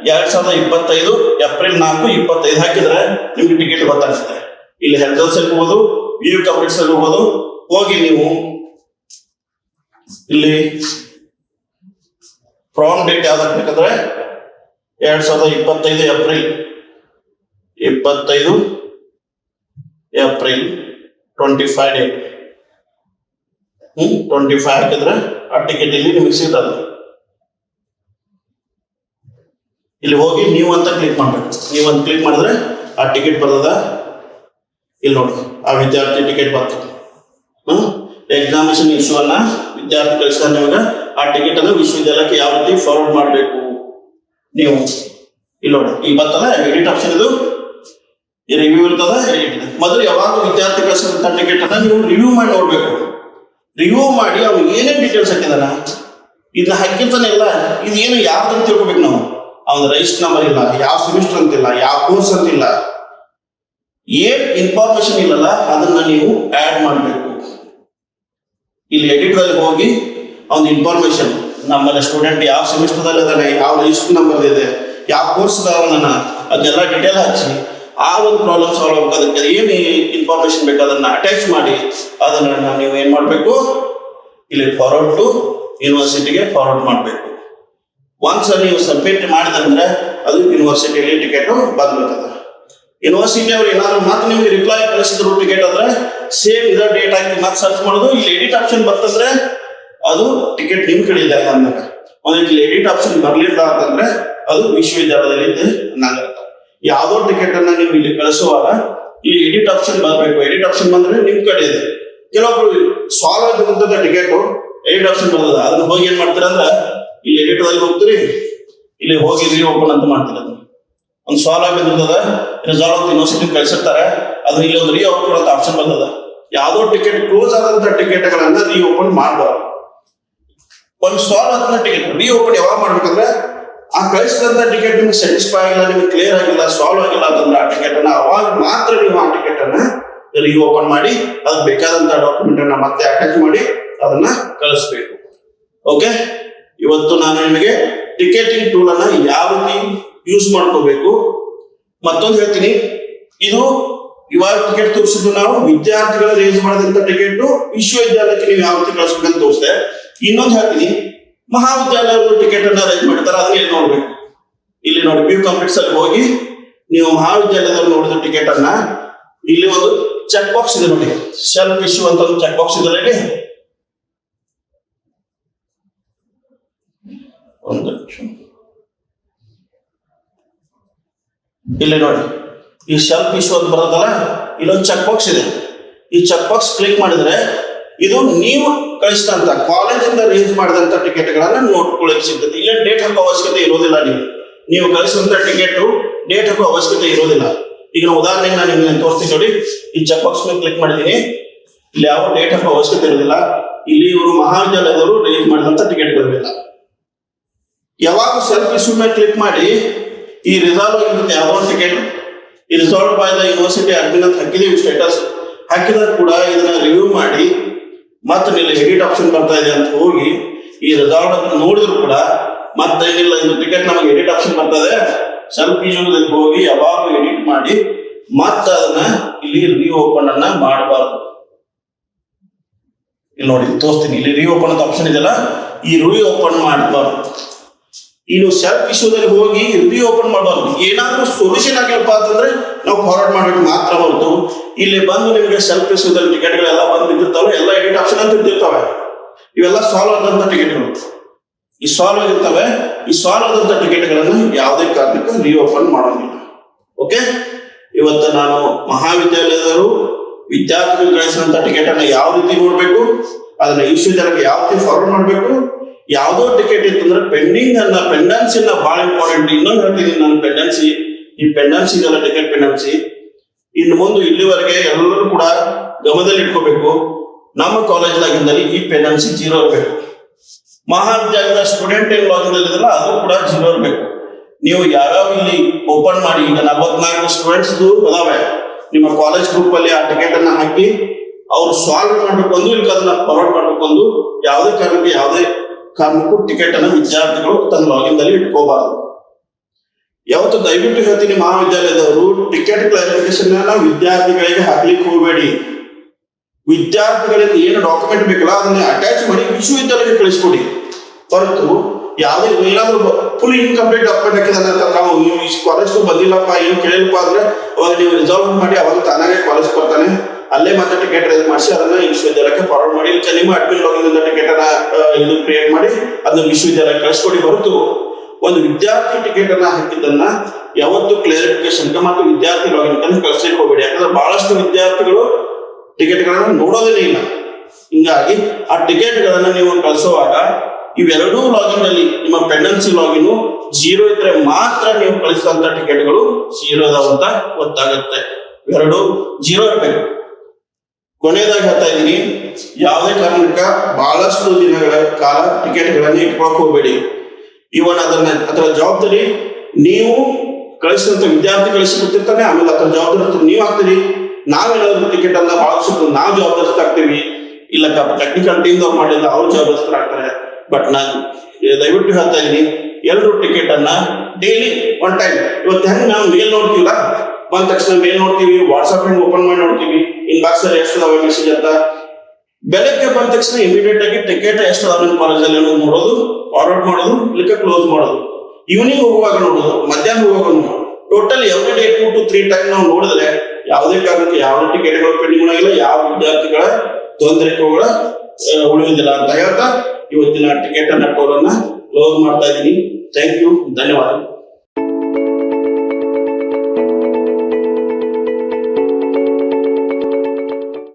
2025 ಏಪ್ರಿಲ್ 4 25 ಹಾಕಿದ್ರೆ ನಿಮ್ಗೆ ಟಿಕೆಟ್ ಗೊತ್ತಾಗುತ್ತೆ. ಇಲ್ಲಿ ಹೆಲ್ತ್ ಇರ್ಬೋದು, ವ್ಯೂ ಕಂಪ್ಲೀಟ್ಸ್ ಅಲ್ಲಿ ಹೋಗೋದು. ಹೋಗಿ ನೀವು ಇಲ್ಲಿ ಫ್ರಾಮ್ ಡೇಟ್ ಯಾವ್ದು ಹಾಕ್ಬೇಕಂದ್ರೆ 2025 ಏಪ್ರಿಲ್ 25 ಡೇಟ್ 25 ಹಾಕಿದ್ರೆ ಆ ಟಿಕೆಟ್ ಇಲ್ಲಿ ನಿಮಗೆ ಸಿಗ್ತದೆ. ಇಲ್ಲಿ ಹೋಗಿ ನೀವು ಅಂತ ಕ್ಲಿಕ್ ಮಾಡ್ಬೇಕು. ನೀವು ಅಂತ ಕ್ಲಿಕ್ ಮಾಡಿದ್ರೆ ಆ ಟಿಕೆಟ್ ಬರ್ತದ. ಇಲ್ಲಿ ನೋಡಿ ಆ ವಿದ್ಯಾರ್ಥಿ ಟಿಕೆಟ್ ಬರ್ತದೆ. ಎಕ್ಸಾಮಿನೇಷನ್ ಇಶ್ಯೂ ಅನ್ನ ವಿದ್ಯಾರ್ಥಿ ಕಳಿಸ್ತಾರೆ ನಿಮಗೆ. ಆ ಟಿಕೆಟ್ ಅನ್ನು ವಿಶ್ವವಿದ್ಯಾಲಯಕ್ಕೆ ಯಾವ ರೀತಿ ಫಾರ್ವರ್ಡ್ ಮಾಡಬೇಕು ನೀವು ಇಲ್ಲಿ ನೋಡಿ. ಈಗ ಬರ್ತಲ್ಲ ಎಡಿಟ್ ಆಪ್ಷನ್, ಇದು ರಿವ್ಯೂ ಇರ್ತದ, ಎಡಿಟ್ ಇದೆ. ಮೊದಲು ಯಾವಾಗ ವಿದ್ಯಾರ್ಥಿ ಕಳಿಸಿದಂತ ಟಿಕೆಟ್ ಅನ್ನ ನೀವು ರಿವ್ಯೂ ಮಾಡಿ ನೋಡ್ಬೇಕು. ರಿವ್ಯೂ ಮಾಡಿ ಅವ್ನು ಏನೇನು ಡೀಟೇಲ್ಸ್ ಹಾಕಿದಾನ ಇದನ್ನ ಹಾಕಿರ್ತಾನೆ ಇಲ್ಲ, ಇದು ಏನು ಯಾವ್ದಂತ ತಿಳ್ಕೊಬೇಕು ನಾವು. ಅವನ ರಿಜಿಸ್ಟರ್ ನಂಬರ್ ಇಲ್ಲ, ಯಾವ ಸೆಮಿಸ್ಟರ್ ಅಂತಿಲ್ಲ, ಯಾವ ಕೋರ್ಸ್ ಅಂತಿಲ್ಲ, ಏನ್ ಇನ್ಫಾರ್ಮೇಶನ್ ಇಲ್ಲಲ್ಲ ಅದನ್ನ ನೀವು ಆಡ್ ಮಾಡಬೇಕು. ಇಲ್ಲಿ ಎಡಿಟ್ ದಲ್ಲಿ ಹೋಗಿ ಅವನ ಇನ್ಫಾರ್ಮೇಶನ್, ನಮ್ಮಲ್ಲಿ ಸ್ಟೂಡೆಂಟ್ ಯಾವ ಸೆಮಿಸ್ಟರ್ದಲ್ಲಿ ಇದಾನೆ, ಯಾವ ರಿಜಿಸ್ಟರ್ ನಂಬರ್ ಇದೆ, ಯಾವ ಕೋರ್ಸ್ ಅವನ, ಅದೆಲ್ಲ ಡೀಟೇಲ್ ಹಚ್ಚಿ ಆ ಒಂದು ಪ್ರಾಬ್ಲಮ್ ಸಾಲ್ವ್ ಆಗಬೇಕು. ಅದಕ್ಕೆ ಏನು ಇನ್ಫಾರ್ಮೇಶನ್ ಬೇಕು ಅದನ್ನ ಅಟ್ಯಾಚ್ ಮಾಡಿ ಅದನ್ನ ನೀವು ಏನ್ ಮಾಡಬೇಕು, ಇಲ್ಲಿ ಫಾರ್ವರ್ಡ್ ಟು ಯೂನಿವರ್ಸಿಟಿಗೆ ಫಾರ್ವರ್ಡ್ ಮಾಡಬೇಕು. ಒನ್ಸ್ ನೀವು ಸಬ್ಮಿಟ್ ಮಾಡಿದಂದ್ರೆ ಅದು ಯೂನಿವರ್ಸಿಟಿಯಲ್ಲಿ ಟಿಕೆಟ್ ಬಂದ್ಬಿಡ್ತದೆ. ಯೂನಿವರ್ಸಿಟಿ ಅವ್ರು ಏನಾದ್ರು ಮತ್ತೆ ನಿಮಗೆ ರಿಪ್ಲೈ ಕಳಿಸಿದ್ರು ಟಿಕೆಟ್ ಅಂದ್ರೆ ಸೇಮ್ ಇದ ಡೇಟ್ ಹಾಕಿ ಮತ್ತೆ ಸರ್ಚ್ ಮಾಡೋದು. ಇಲ್ಲಿ ಎಡಿಟ್ ಆಪ್ಷನ್ ಬರ್ತಂದ್ರೆ ಅದು ಟಿಕೆಟ್ ನಿಮ್ ಕಡೆ ಇದೆ ಅಂದಾಗ. ಇಲ್ಲಿ ಎಡಿಟ್ ಆಪ್ಷನ್ ಬರ್ಲಿಲ್ಲ ಅಂತಂದ್ರೆ ಅದು ವಿಶ್ವವಿದ್ಯಾಲಯದಲ್ಲಿ ಇದೆ ಅನ್ನಂಗಾಗುತ್ತೆ. ಯಾವ್ದೋ ಟಿಕೆಟ್ ಅನ್ನ ನೀವು ಇಲ್ಲಿ ಕಳಿಸುವಾಗ ಈ ಎಡಿಟ್ ಆಪ್ಷನ್ ಬರಬೇಕು. ಎಡಿಟ್ ಆಪ್ಷನ್ ಬಂದ್ರೆ ನಿಮ್ ಕಡೆ ಇದೆ. ಕೆಲವೊಬ್ರು ಸಾಲ್ವ್ ಆಗಿರ್ತದ ಟಿಕೆಟ್ ಎಡಿಟ್ ಆಪ್ಷನ್ ಬರ್ತದ, ಅದನ್ನ ಹೋಗಿ ಏನ್ ಮಾಡ್ತೀರ ಅಂದ್ರೆ ಇಲ್ಲಿ ಎಡಿಟ್ ದಲ್ಲಿ ಹೋಗ್ತೀರಿ, ಇಲ್ಲಿ ಹೋಗಿ ಓಪನ್ ಅಂತ ಮಾಡ್ತೀರ. ಅದು ಒಂದು ಸಾಲ್ವ್ ಆಗಿರ್ತದ, ರಿಸಾಲ್ವ್ ಅಂತ ಯೂನಿವರ್ಸಿಟಿ ಕಳಿಸಿರ್ತಾರೆ, ಅದನ್ನ ಇಲ್ಲಿ ಒಂದು ಓಪನ್ ಅಂತ ಆಪ್ಷನ್ ಬರ್ತದ. ಯಾವ್ದೋ ಟಿಕೆಟ್ ಕ್ಲೋಸ್ ಆದಂತ ಟಿಕೆಟ್ಗಳನ್ನ ಓಪನ್ ಮಾಡಬಾರ್ದು. ಒಂದು ಸಾಲ್ವ್ ಆದಂತ ಟಿಕೆಟ್ ಓಪನ್ ಯಾವಾಗ ಮಾಡ್ಬೇಕಂದ್ರೆ ಆ ಕಳಿಸಿದಂತ ಟಿಕೆಟ್ ನಿಮ್ಗೆ ಸ್ಯಾಟಿಸ್ಫೈ ಆಗಿಲ್ಲ, ನಿಮ್ಗೆ ಕ್ಲಿಯರ್ ಆಗಿಲ್ಲ, ಸಾಲ್ವ್ ಆಗಿಲ್ಲ ಅಂತಂದ್ರೆ ಆ ಟಿಕೆಟ್ ಅನ್ನ ಅವಾಗ ಮಾತ್ರ ನೀವು ಆ ಟಿಕೆಟ್ ಅನ್ನ ಓಪನ್ ಮಾಡಿ ಅದಕ್ಕೆ ಬೇಕಾದಂತ ಡಾಕ್ಯುಮೆಂಟ್ ಅನ್ನ ಮತ್ತೆ ಅಟ್ಯಾಚ್ ಮಾಡಿ ಅದನ್ನ ಕಳಿಸ್ಬೇಕು. ಓಕೆ, ಇವತ್ತು ನಾನು ನಿಮಗೆ ಟಿಕೆಟಿಂಗ್ ಟೂಲ್ ಅನ್ನ ಯಾವ ರೀತಿ ಯೂಸ್ ಮಾಡ್ಕೋಬೇಕು ಮತ್ತೊಂದು ಹೇಳ್ತೀನಿ. ಇದು ಇವಾಗ ಟಿಕೆಟ್ ತೋರಿಸಿದ್ದು ನಾವು ವಿದ್ಯಾರ್ಥಿಗಳು ರೇಸ್ ಮಾಡಿದಂತ ಟಿಕೆಟ್ ವಿಶ್ವವಿದ್ಯಾಲಯಕ್ಕೆ ನೀವು ಯಾವ ರೀತಿ ಕಳಿಸ್ಬೇಕಂತ ತೋರಿಸಿದೆ. ಇನ್ನೊಂದು ಹೇಳ್ತೀನಿ, ಮಹಾವಿದ್ಯಾಲಯದ ಟಿಕೆಟ್ ಅನ್ನ ಅರೇಂಜ್ ಮಾಡ್ತಾರೆ, ಅದನ್ನ ಎಲ್ಲಿ ನೋಡ್ಬೇಕು. ಇಲ್ಲಿ ನೋಡಿ ವ್ಯೂ ಕಂಪ್ಲೀಟ್ಸ್ ಅಲ್ಲಿ ಹೋಗಿ ನೀವು ಮಹಾವಿದ್ಯಾಲಯದಲ್ಲಿ ನೋಡಿದ ಟಿಕೆಟ್ ಅನ್ನ ಇಲ್ಲಿ ಒಂದು ಚೆಕ್ ಬಾಕ್ಸ್ ಇದೆ ನೋಡಿ, ಸೆಲ್ಫ್ ಇಶ್ಯೂ ಅಂತ ಒಂದು ಚೆಕ್ ಬಾಕ್ಸ್ ಇದೆ. ಇಲ್ಲಿ ನೋಡಿ ಈ ಸೆಲ್ಫ್ ಇಶ್ಯೂ ಅಂತ ಬರೋದಲ್ಲ, ಇಲ್ಲೊಂದು ಚೆಕ್ ಬಾಕ್ಸ್ ಇದೆ. ಈ ಚೆಕ್ ಬಾಕ್ಸ್ ಕ್ಲಿಕ್ ಮಾಡಿದ್ರೆ ಇದು ನೀವು ಕಳಿಸಿದಂತ ಕಾಲೇಜಿಂದ ರೇಸ್ ಮಾಡಿದಂತ ಟಿಕೆಟ್ಗಳನ್ನ ನೋಡ್ಕೊಳ್ಳಿಕ್ಕೆ ಸಿಗ್ತದೆ. ಇಲ್ಲ ಡೇಟ್ ಹಾಕೋ ಅವಶ್ಯಕತೆ ಇರೋದಿಲ್ಲ. ನೀವು ಕಳಿಸಿದಂತ ಟಿಕೆಟ್ ಡೇಟ್ ಹಾಕೋ ಅವಶ್ಯಕತೆ ಇರೋದಿಲ್ಲ. ಈಗ ಉದಾಹರಣೆಗೆ ನಾನು ನಿಮ್ಗೆ ತೋರಿಸ್ತೀನಿ ನೋಡಿ, ಈ ಚೆಕ್ ಬಾಕ್ಸ್ ಮೇಲೆ ಕ್ಲಿಕ್ ಮಾಡಿದ್ದೀನಿ. ಇಲ್ಲಿ ಯಾವ ಡೇಟ್ ಹಾಕೋ ಅವಶ್ಯಕತೆ ಇರೋದಿಲ್ಲ. ಇಲ್ಲಿ ಇವರು ಮಹಾವಿದ್ಯಾಲಯದವರು ರೇಸ್ ಮಾಡಿದಂತ ಟಿಕೆಟ್ಗಳಿಲ್ಲ. ಯಾವಾಗ ಸೆಲ್ಫ್ ಇಶ್ಯೂ ಮೇಲೆ ಕ್ಲಿಕ್ ಮಾಡಿ ಈ ರಿಸಾಲ್ವ್ ಆಗಿರುತ್ತೆ ಯಾವುದೋ ಟಿಕೆಟ್, ಈ resolve by the university admin ಅಂತ ಹಾಕಿದೀವಿ ಸ್ಟೇಟಸ್, ಹಾಕಿದಾಗ ಕೂಡ ಇದನ್ನ ರಿವ್ಯೂ ಮಾಡಿ ಮತ್ತೆ ಇಲ್ಲಿ ಎಡಿಟ್ ಆಪ್ಷನ್ ಬರ್ತಾ ಇದೆ ಅಂತ ಹೋಗಿ ಈ ರಿಸಾಲ್ವ್ ಅಂತ ನೋಡಿದ್ರು ಕೂಡ ಮತ್ತೆ ಏನಿಲ್ಲ, ಇದು ಟಿಕೆಟ್ ನಮಗೆ ಎಡಿಟ್ ಆಪ್ಷನ್ ಬರ್ತದೆ, ಸೆಲ್ಫ್ ಇಶ್ಯೂದಲ್ಲಿ ಹೋಗಿ ಯಾವಾಗ ಎಡಿಟ್ ಮಾಡಿ ಮತ್ತೆ ಅದನ್ನ ಇಲ್ಲಿ ರಿಓಪನ್ ಅನ್ನ ಮಾಡಬಾರ್ದು. ಇಲ್ಲಿ ನೋಡಿ ತೋರಿಸ್ತೀನಿ, ಇಲ್ಲಿ ರಿಓಪನ್ ಅಂತ ಆಪ್ಷನ್ ಇದೆಯಲ್ಲ, ಈ ರಿಓಪನ್ ಮಾಡಬಾರ್ದು. ಇನ್ನು ಸೆಲ್ಫ್ ಇಶ್ಯೂದಲ್ಲಿ ಹೋಗಿ ರಿಓಪನ್ ಮಾಡಬಾರ್ದು. ಏನಾದ್ರೂ ಸೊಲ್ಯೂಷನ್ ಆಗಿಲ್ಲಪ್ಪ ಅಂತಂದ್ರೆ ನಾವು ಫಾರ್ವರ್ಡ್ ಮಾಡಬೇಕು ಮಾತ್ರ ಹೊರತು ಇಲ್ಲಿ ಬಂದು ನಿಮಗೆ ಸೆಲ್ಫ್ ಇಶ್ಯೂದಲ್ಲಿ ಟಿಕೆಟ್ಗಳೆಲ್ಲ ಬಂದು ಬಿದ್ದಿರ್ತಾವೆ, ಎಲ್ಲ ಎಡಿಟ್ ಆಪ್ಷನ್ ಅಂತ ಇರ್ತಿರ್ತವೆ. ಇವೆಲ್ಲ ಸಾಲ್ವ್ ಆದಂತ ಟಿಕೆಟ್ಗಳು, ಈ ಸಾಲ್ವ್ ಆಗಿರ್ತವೆ. ಈ ಸಾಲ್ವ್ ಆದಂತ ಟಿಕೆಟ್ಗಳನ್ನು ಯಾವುದೇ ಕಾರಣಕ್ಕೂ ರಿಓಪನ್ ಮಾಡೋದಿಲ್ಲ. ಓಕೆ, ಇವತ್ತು ನಾನು ಮಹಾವಿದ್ಯಾಲಯದವರು ವಿದ್ಯಾರ್ಥಿಗಳು ಗಳಿಸಿದಂತ ಟಿಕೆಟ್ ಅನ್ನ ಯಾವ ರೀತಿ ನೋಡ್ಬೇಕು, ಅದನ್ನ ವಿಶ್ವವಿದ್ಯಾಲಯಕ್ಕೆ ಯಾವ ರೀತಿ ಫಾರ್ವರ್ಡ್ ಮಾಡಬೇಕು, ಯಾವುದೋ ಟಿಕೆಟ್ ಇತ್ತಂದ್ರೆ ಪೆಂಡೆನ್ಸಿ ಬಹಳ ಇಂಪಾರ್ಟೆಂಟ್. ಇನ್ನೊಂದು ಹೇಳ್ತೀನಿ ನಾನು, ಈ ಪೆಂಡೆನ್ಸಿ ಇದೆಲ್ಲ ಟಿಕೆಟ್ ಪೆಂಡೆನ್ಸಿ ಇನ್ನು ಮುಂದೆ ಇಲ್ಲಿವರೆಗೆ ಎಲ್ಲರೂ ಕೂಡ ಗಮನದಲ್ಲಿ ಇಟ್ಕೋಬೇಕು. ನಮ್ಮ ಕಾಲೇಜ್ನಾಗಿಂದಲ್ಲಿ ಈ ಪೆಂಡೆನ್ಸಿ 0 ಇರಬೇಕು. ಮಹಾವಿದ್ಯಾಲಯದ ಸ್ಟೂಡೆಂಟ್ ಏನ್ ಲಾಗಿನ್ ಇದೆಯಲ್ಲ ಅದು ಕೂಡ 0 ಇರಬೇಕು. ನೀವು ಯಾವ್ಯಾವ ಇಲ್ಲಿ ಓಪನ್ ಮಾಡಿ, ಈಗ 44 ಸ್ಟೂಡೆಂಟ್ಸ್ ಅದಾವೆ ನಿಮ್ಮ ಕಾಲೇಜ್ ಗ್ರೂಪ್ ಅಲ್ಲಿ, ಆ ಟಿಕೆಟ್ ಅನ್ನ ಹಾಕಿ ಅವ್ರು ಸಾಲ್ವ್ ಮಾಡ್ಬೇಕು ಒಂದು, ಇಲ್ಲ ಅದನ್ನ ಫಾರ್ವರ್ಡ್ ಮಾಡ್ಬೇಕು ಒಂದು. ಯಾವುದೇ ಕಾರಣಕ್ಕೂ ಟಿಕೆಟ್ ಅನ್ನು ವಿದ್ಯಾರ್ಥಿಗಳು ತನ್ನ ಲಾಗಿನ್ ದಲ್ಲಿ ಇಟ್ಕೋಬಾರದು. ಯಾವತ್ತು ದಯವಿಟ್ಟು ಹೇಳ್ತೀನಿ, ಮಹಾವಿದ್ಯಾಲಯದವರು ಟಿಕೆಟ್ ಕ್ಲಾರಿಫಿಕೇಶನ್ ವಿದ್ಯಾರ್ಥಿಗಳಿಗೆ ಹಾಕ್ಲಿಕ್ಕೆ ಹೋಗಬೇಡಿ. ವಿದ್ಯಾರ್ಥಿಗಳಿಂದ ಏನು ಡಾಕ್ಯುಮೆಂಟ್ ಬೇಕಲ್ಲ ಅದನ್ನ ಅಟ್ಯಾಚ್ ಮಾಡಿ ವಿಶ್ವವಿದ್ಯಾಲಯಕ್ಕೆ ಕಳಿಸ್ಕೊಡಿ. ಹೊರತು ಯಾವುದೇ ಏನಾದ್ರು ಫುಲ್ ಇನ್ಕಂಪ್ಲೀಟ್ ಡಾಕ್ಯುಮೆಂಟ್ ಹಾಕಿದಾನೆ ಅಂತ ನಾವು ಕಾಲೇಜ್ಗೂ ಬಂದಿಲ್ಲಪ್ಪ ಏನು ಕೇಳಿಲ್ಲಪ್ಪ ಅಂದ್ರೆ ಅವಾಗ ನೀವು ರಿಸಾಲ್ವ್ ಮಾಡಿ ಅವಾಗ ತಾನಾಗೆ ಕಾಲೇಜ್ ಬರ್ತಾನೆ, ಅಲ್ಲೇ ಮತ್ತೆ ಟಿಕೆಟ್ ರೈಸ್ ಮಾಡಿಸಿ ಅದನ್ನ ವಿಶ್ವವಿದ್ಯಾಲಯಕ್ಕೆ ಫಾರ್ವರ್ಡ್ ಮಾಡಿ ನಿಮ್ಮ ಅಡ್ಮಿನ್ ಲಾಗಿನ್ ಟಿಕೆಟ್ ಅನ್ನ ಇದು ಕ್ರಿಯೇಟ್ ಮಾಡಿ ಅದನ್ನ ವಿಶ್ವವಿದ್ಯಾಲಯಕ್ಕೆ ಕಳಿಸ್ಕೊಡಿ. ಹೊರತು ಒಂದು ವಿದ್ಯಾರ್ಥಿ ಟಿಕೆಟ್ ಅನ್ನ ಹಾಕಿದ್ದನ್ನ ಯಾವತ್ತು ಕ್ಲಾರಿಫಿಕೇಶನ್ ಮತ್ತು ವಿದ್ಯಾರ್ಥಿ ಲಾಗಿನ್ ಕಳಿಸ್ಲಿಕ್ಕೆ ಹೋಗಬೇಡಿ. ಯಾಕಂದ್ರೆ ಬಹಳಷ್ಟು ವಿದ್ಯಾರ್ಥಿಗಳು ಟಿಕೆಟ್ ಗಳನ್ನ ನೋಡೋದೇ ಇಲ್ಲ. ಹಿಂಗಾಗಿ ಆ ಟಿಕೆಟ್ ಗಳನ್ನ ನೀವು ಕಳಿಸುವಾಗ ಇವೆರಡೂ ಲಾಗಿನ್ ಅಲ್ಲಿ ನಿಮ್ಮ ಪೆಂಡೆನ್ಸಿ ಲಾಗಿನ್ 0 ಇದ್ರೆ ಮಾತ್ರ ನೀವು ಕಳಿಸಿದಂತ ಟಿಕೆಟ್ಗಳು 0 ಅದಾವಂತ ಗೊತ್ತಾಗುತ್ತೆ. ಇವೆರಡು 0 ಇರಬೇಕು. ಕೊನೆಯದಾಗಿ ಹೇಳ್ತಾ ಇದ್ದೀನಿ, ಯಾವುದೇ ಕಾರಣಕ್ಕ ಬಹಳಷ್ಟು ದಿನಗಳ ಕಾಲ ಟಿಕೆಟ್ ಗಳನ್ನ ಇಟ್ಕೊಳಕ್ ಹೋಗಬೇಡಿ. ಇವನ್ ಅದರ ಜವಾಬ್ದಾರಿ ನೀವು ಕಳಿಸಿದಂತ ವಿದ್ಯಾರ್ಥಿ ಕಳಿಸಿಕೊಡ್ತಿರ್ತಾನೆ, ಆಮೇಲೆ ಅದರ ಜವಾಬ್ದಾರಿ ನೀವು ಆಗ್ತೀರಿ. ನಾವೇನಾದ್ರೂ ಟಿಕೆಟ್ ಅನ್ನ ಬಹಳಷ್ಟು ನಾವು ಜವಾಬ್ದಾರಿಸ್ತಾಗ್ತೀವಿ, ಇಲ್ಲ ಟೆಕ್ನಿಕಲ್ ಟೀಮ್ ಅವ್ರು ಮಾಡಿಲ್ಲ ಅವ್ರು ಜವಾಬ್ದಾರಿಸ್ತಾಗ್ತಾರೆ. ಬಟ್ ನಾನು ದಯವಿಟ್ಟು ಹೇಳ್ತಾ ಇದ್ದೀನಿ, ಎಲ್ಲರೂ ಟಿಕೆಟ್ ಅನ್ನ ಡೈಲಿ ಒನ್ ಟೈಮ್, ಇವತ್ತು ಹೆಂಗ್ ನಾವು ಮೇಲ್ ನೋಡ್ತೀವಲ್ಲ, ಬಂದ ತಕ್ಷಣ ಮೇಲ್ ನೋಡ್ತೀವಿ, ವಾಟ್ಸ್ಆಪ್ ಓಪನ್ ಮಾಡಿ ನೋಡ್ತೀವಿ, ಇನ್ಬಾಕ್ಸ್ ಅಲ್ಲಿ ಎಷ್ಟು ಅದಾವ ಮೆಸೇಜ್ ಅಂತ. ಬೆಳಗ್ಗೆ ಬಂದ ತಕ್ಷಣ ಇಮಿಡಿಯೇಟ್ ಆಗಿ ಟಿಕೆಟ್ ಎಷ್ಟು ಅದಾವ ನಿಮ್ಮ ಕಾಲೇಜಲ್ಲಿ ಅನ್ನೋದು ನೋಡೋದು, ಫಾರ್ವರ್ಡ್ ಮಾಡೋದು, ಇಲ್ಲಕ್ಕೆ ಕ್ಲೋಸ್ ಮಾಡೋದು. ಈವ್ನಿಂಗ್ ಹೋಗುವಾಗ ನೋಡೋದು, ಮಧ್ಯಾಹ್ನ ಹೋಗುವಾಗ ನೋಡೋದು. Total every day 2 to 3 time ನಾವು ನೋಡಿದ್ರೆ ಯಾವುದೇ ಕಾರಣಕ್ಕೆ ಯಾವ ಟಿಕೆಟ್ಗಳು ಪೆಂಡಿಂಗ್ ಆಗಿಲ್ಲ, ಯಾವ ವಿದ್ಯಾರ್ಥಿಗಳ ತೊಂದರೆಗಳ ಉಳಿಯುವುದಿಲ್ಲ ಅಂತ ಹೇಳ್ತಾ ಇವತ್ತಿನ ಟಿಕೆಟ್ ಅನ್ನ ಕ್ಲೋಸ್ ಮಾಡ್ತಾ ಇದ್ದೀನಿ. ಥ್ಯಾಂಕ್ ಯು, ಧನ್ಯವಾದಗಳು.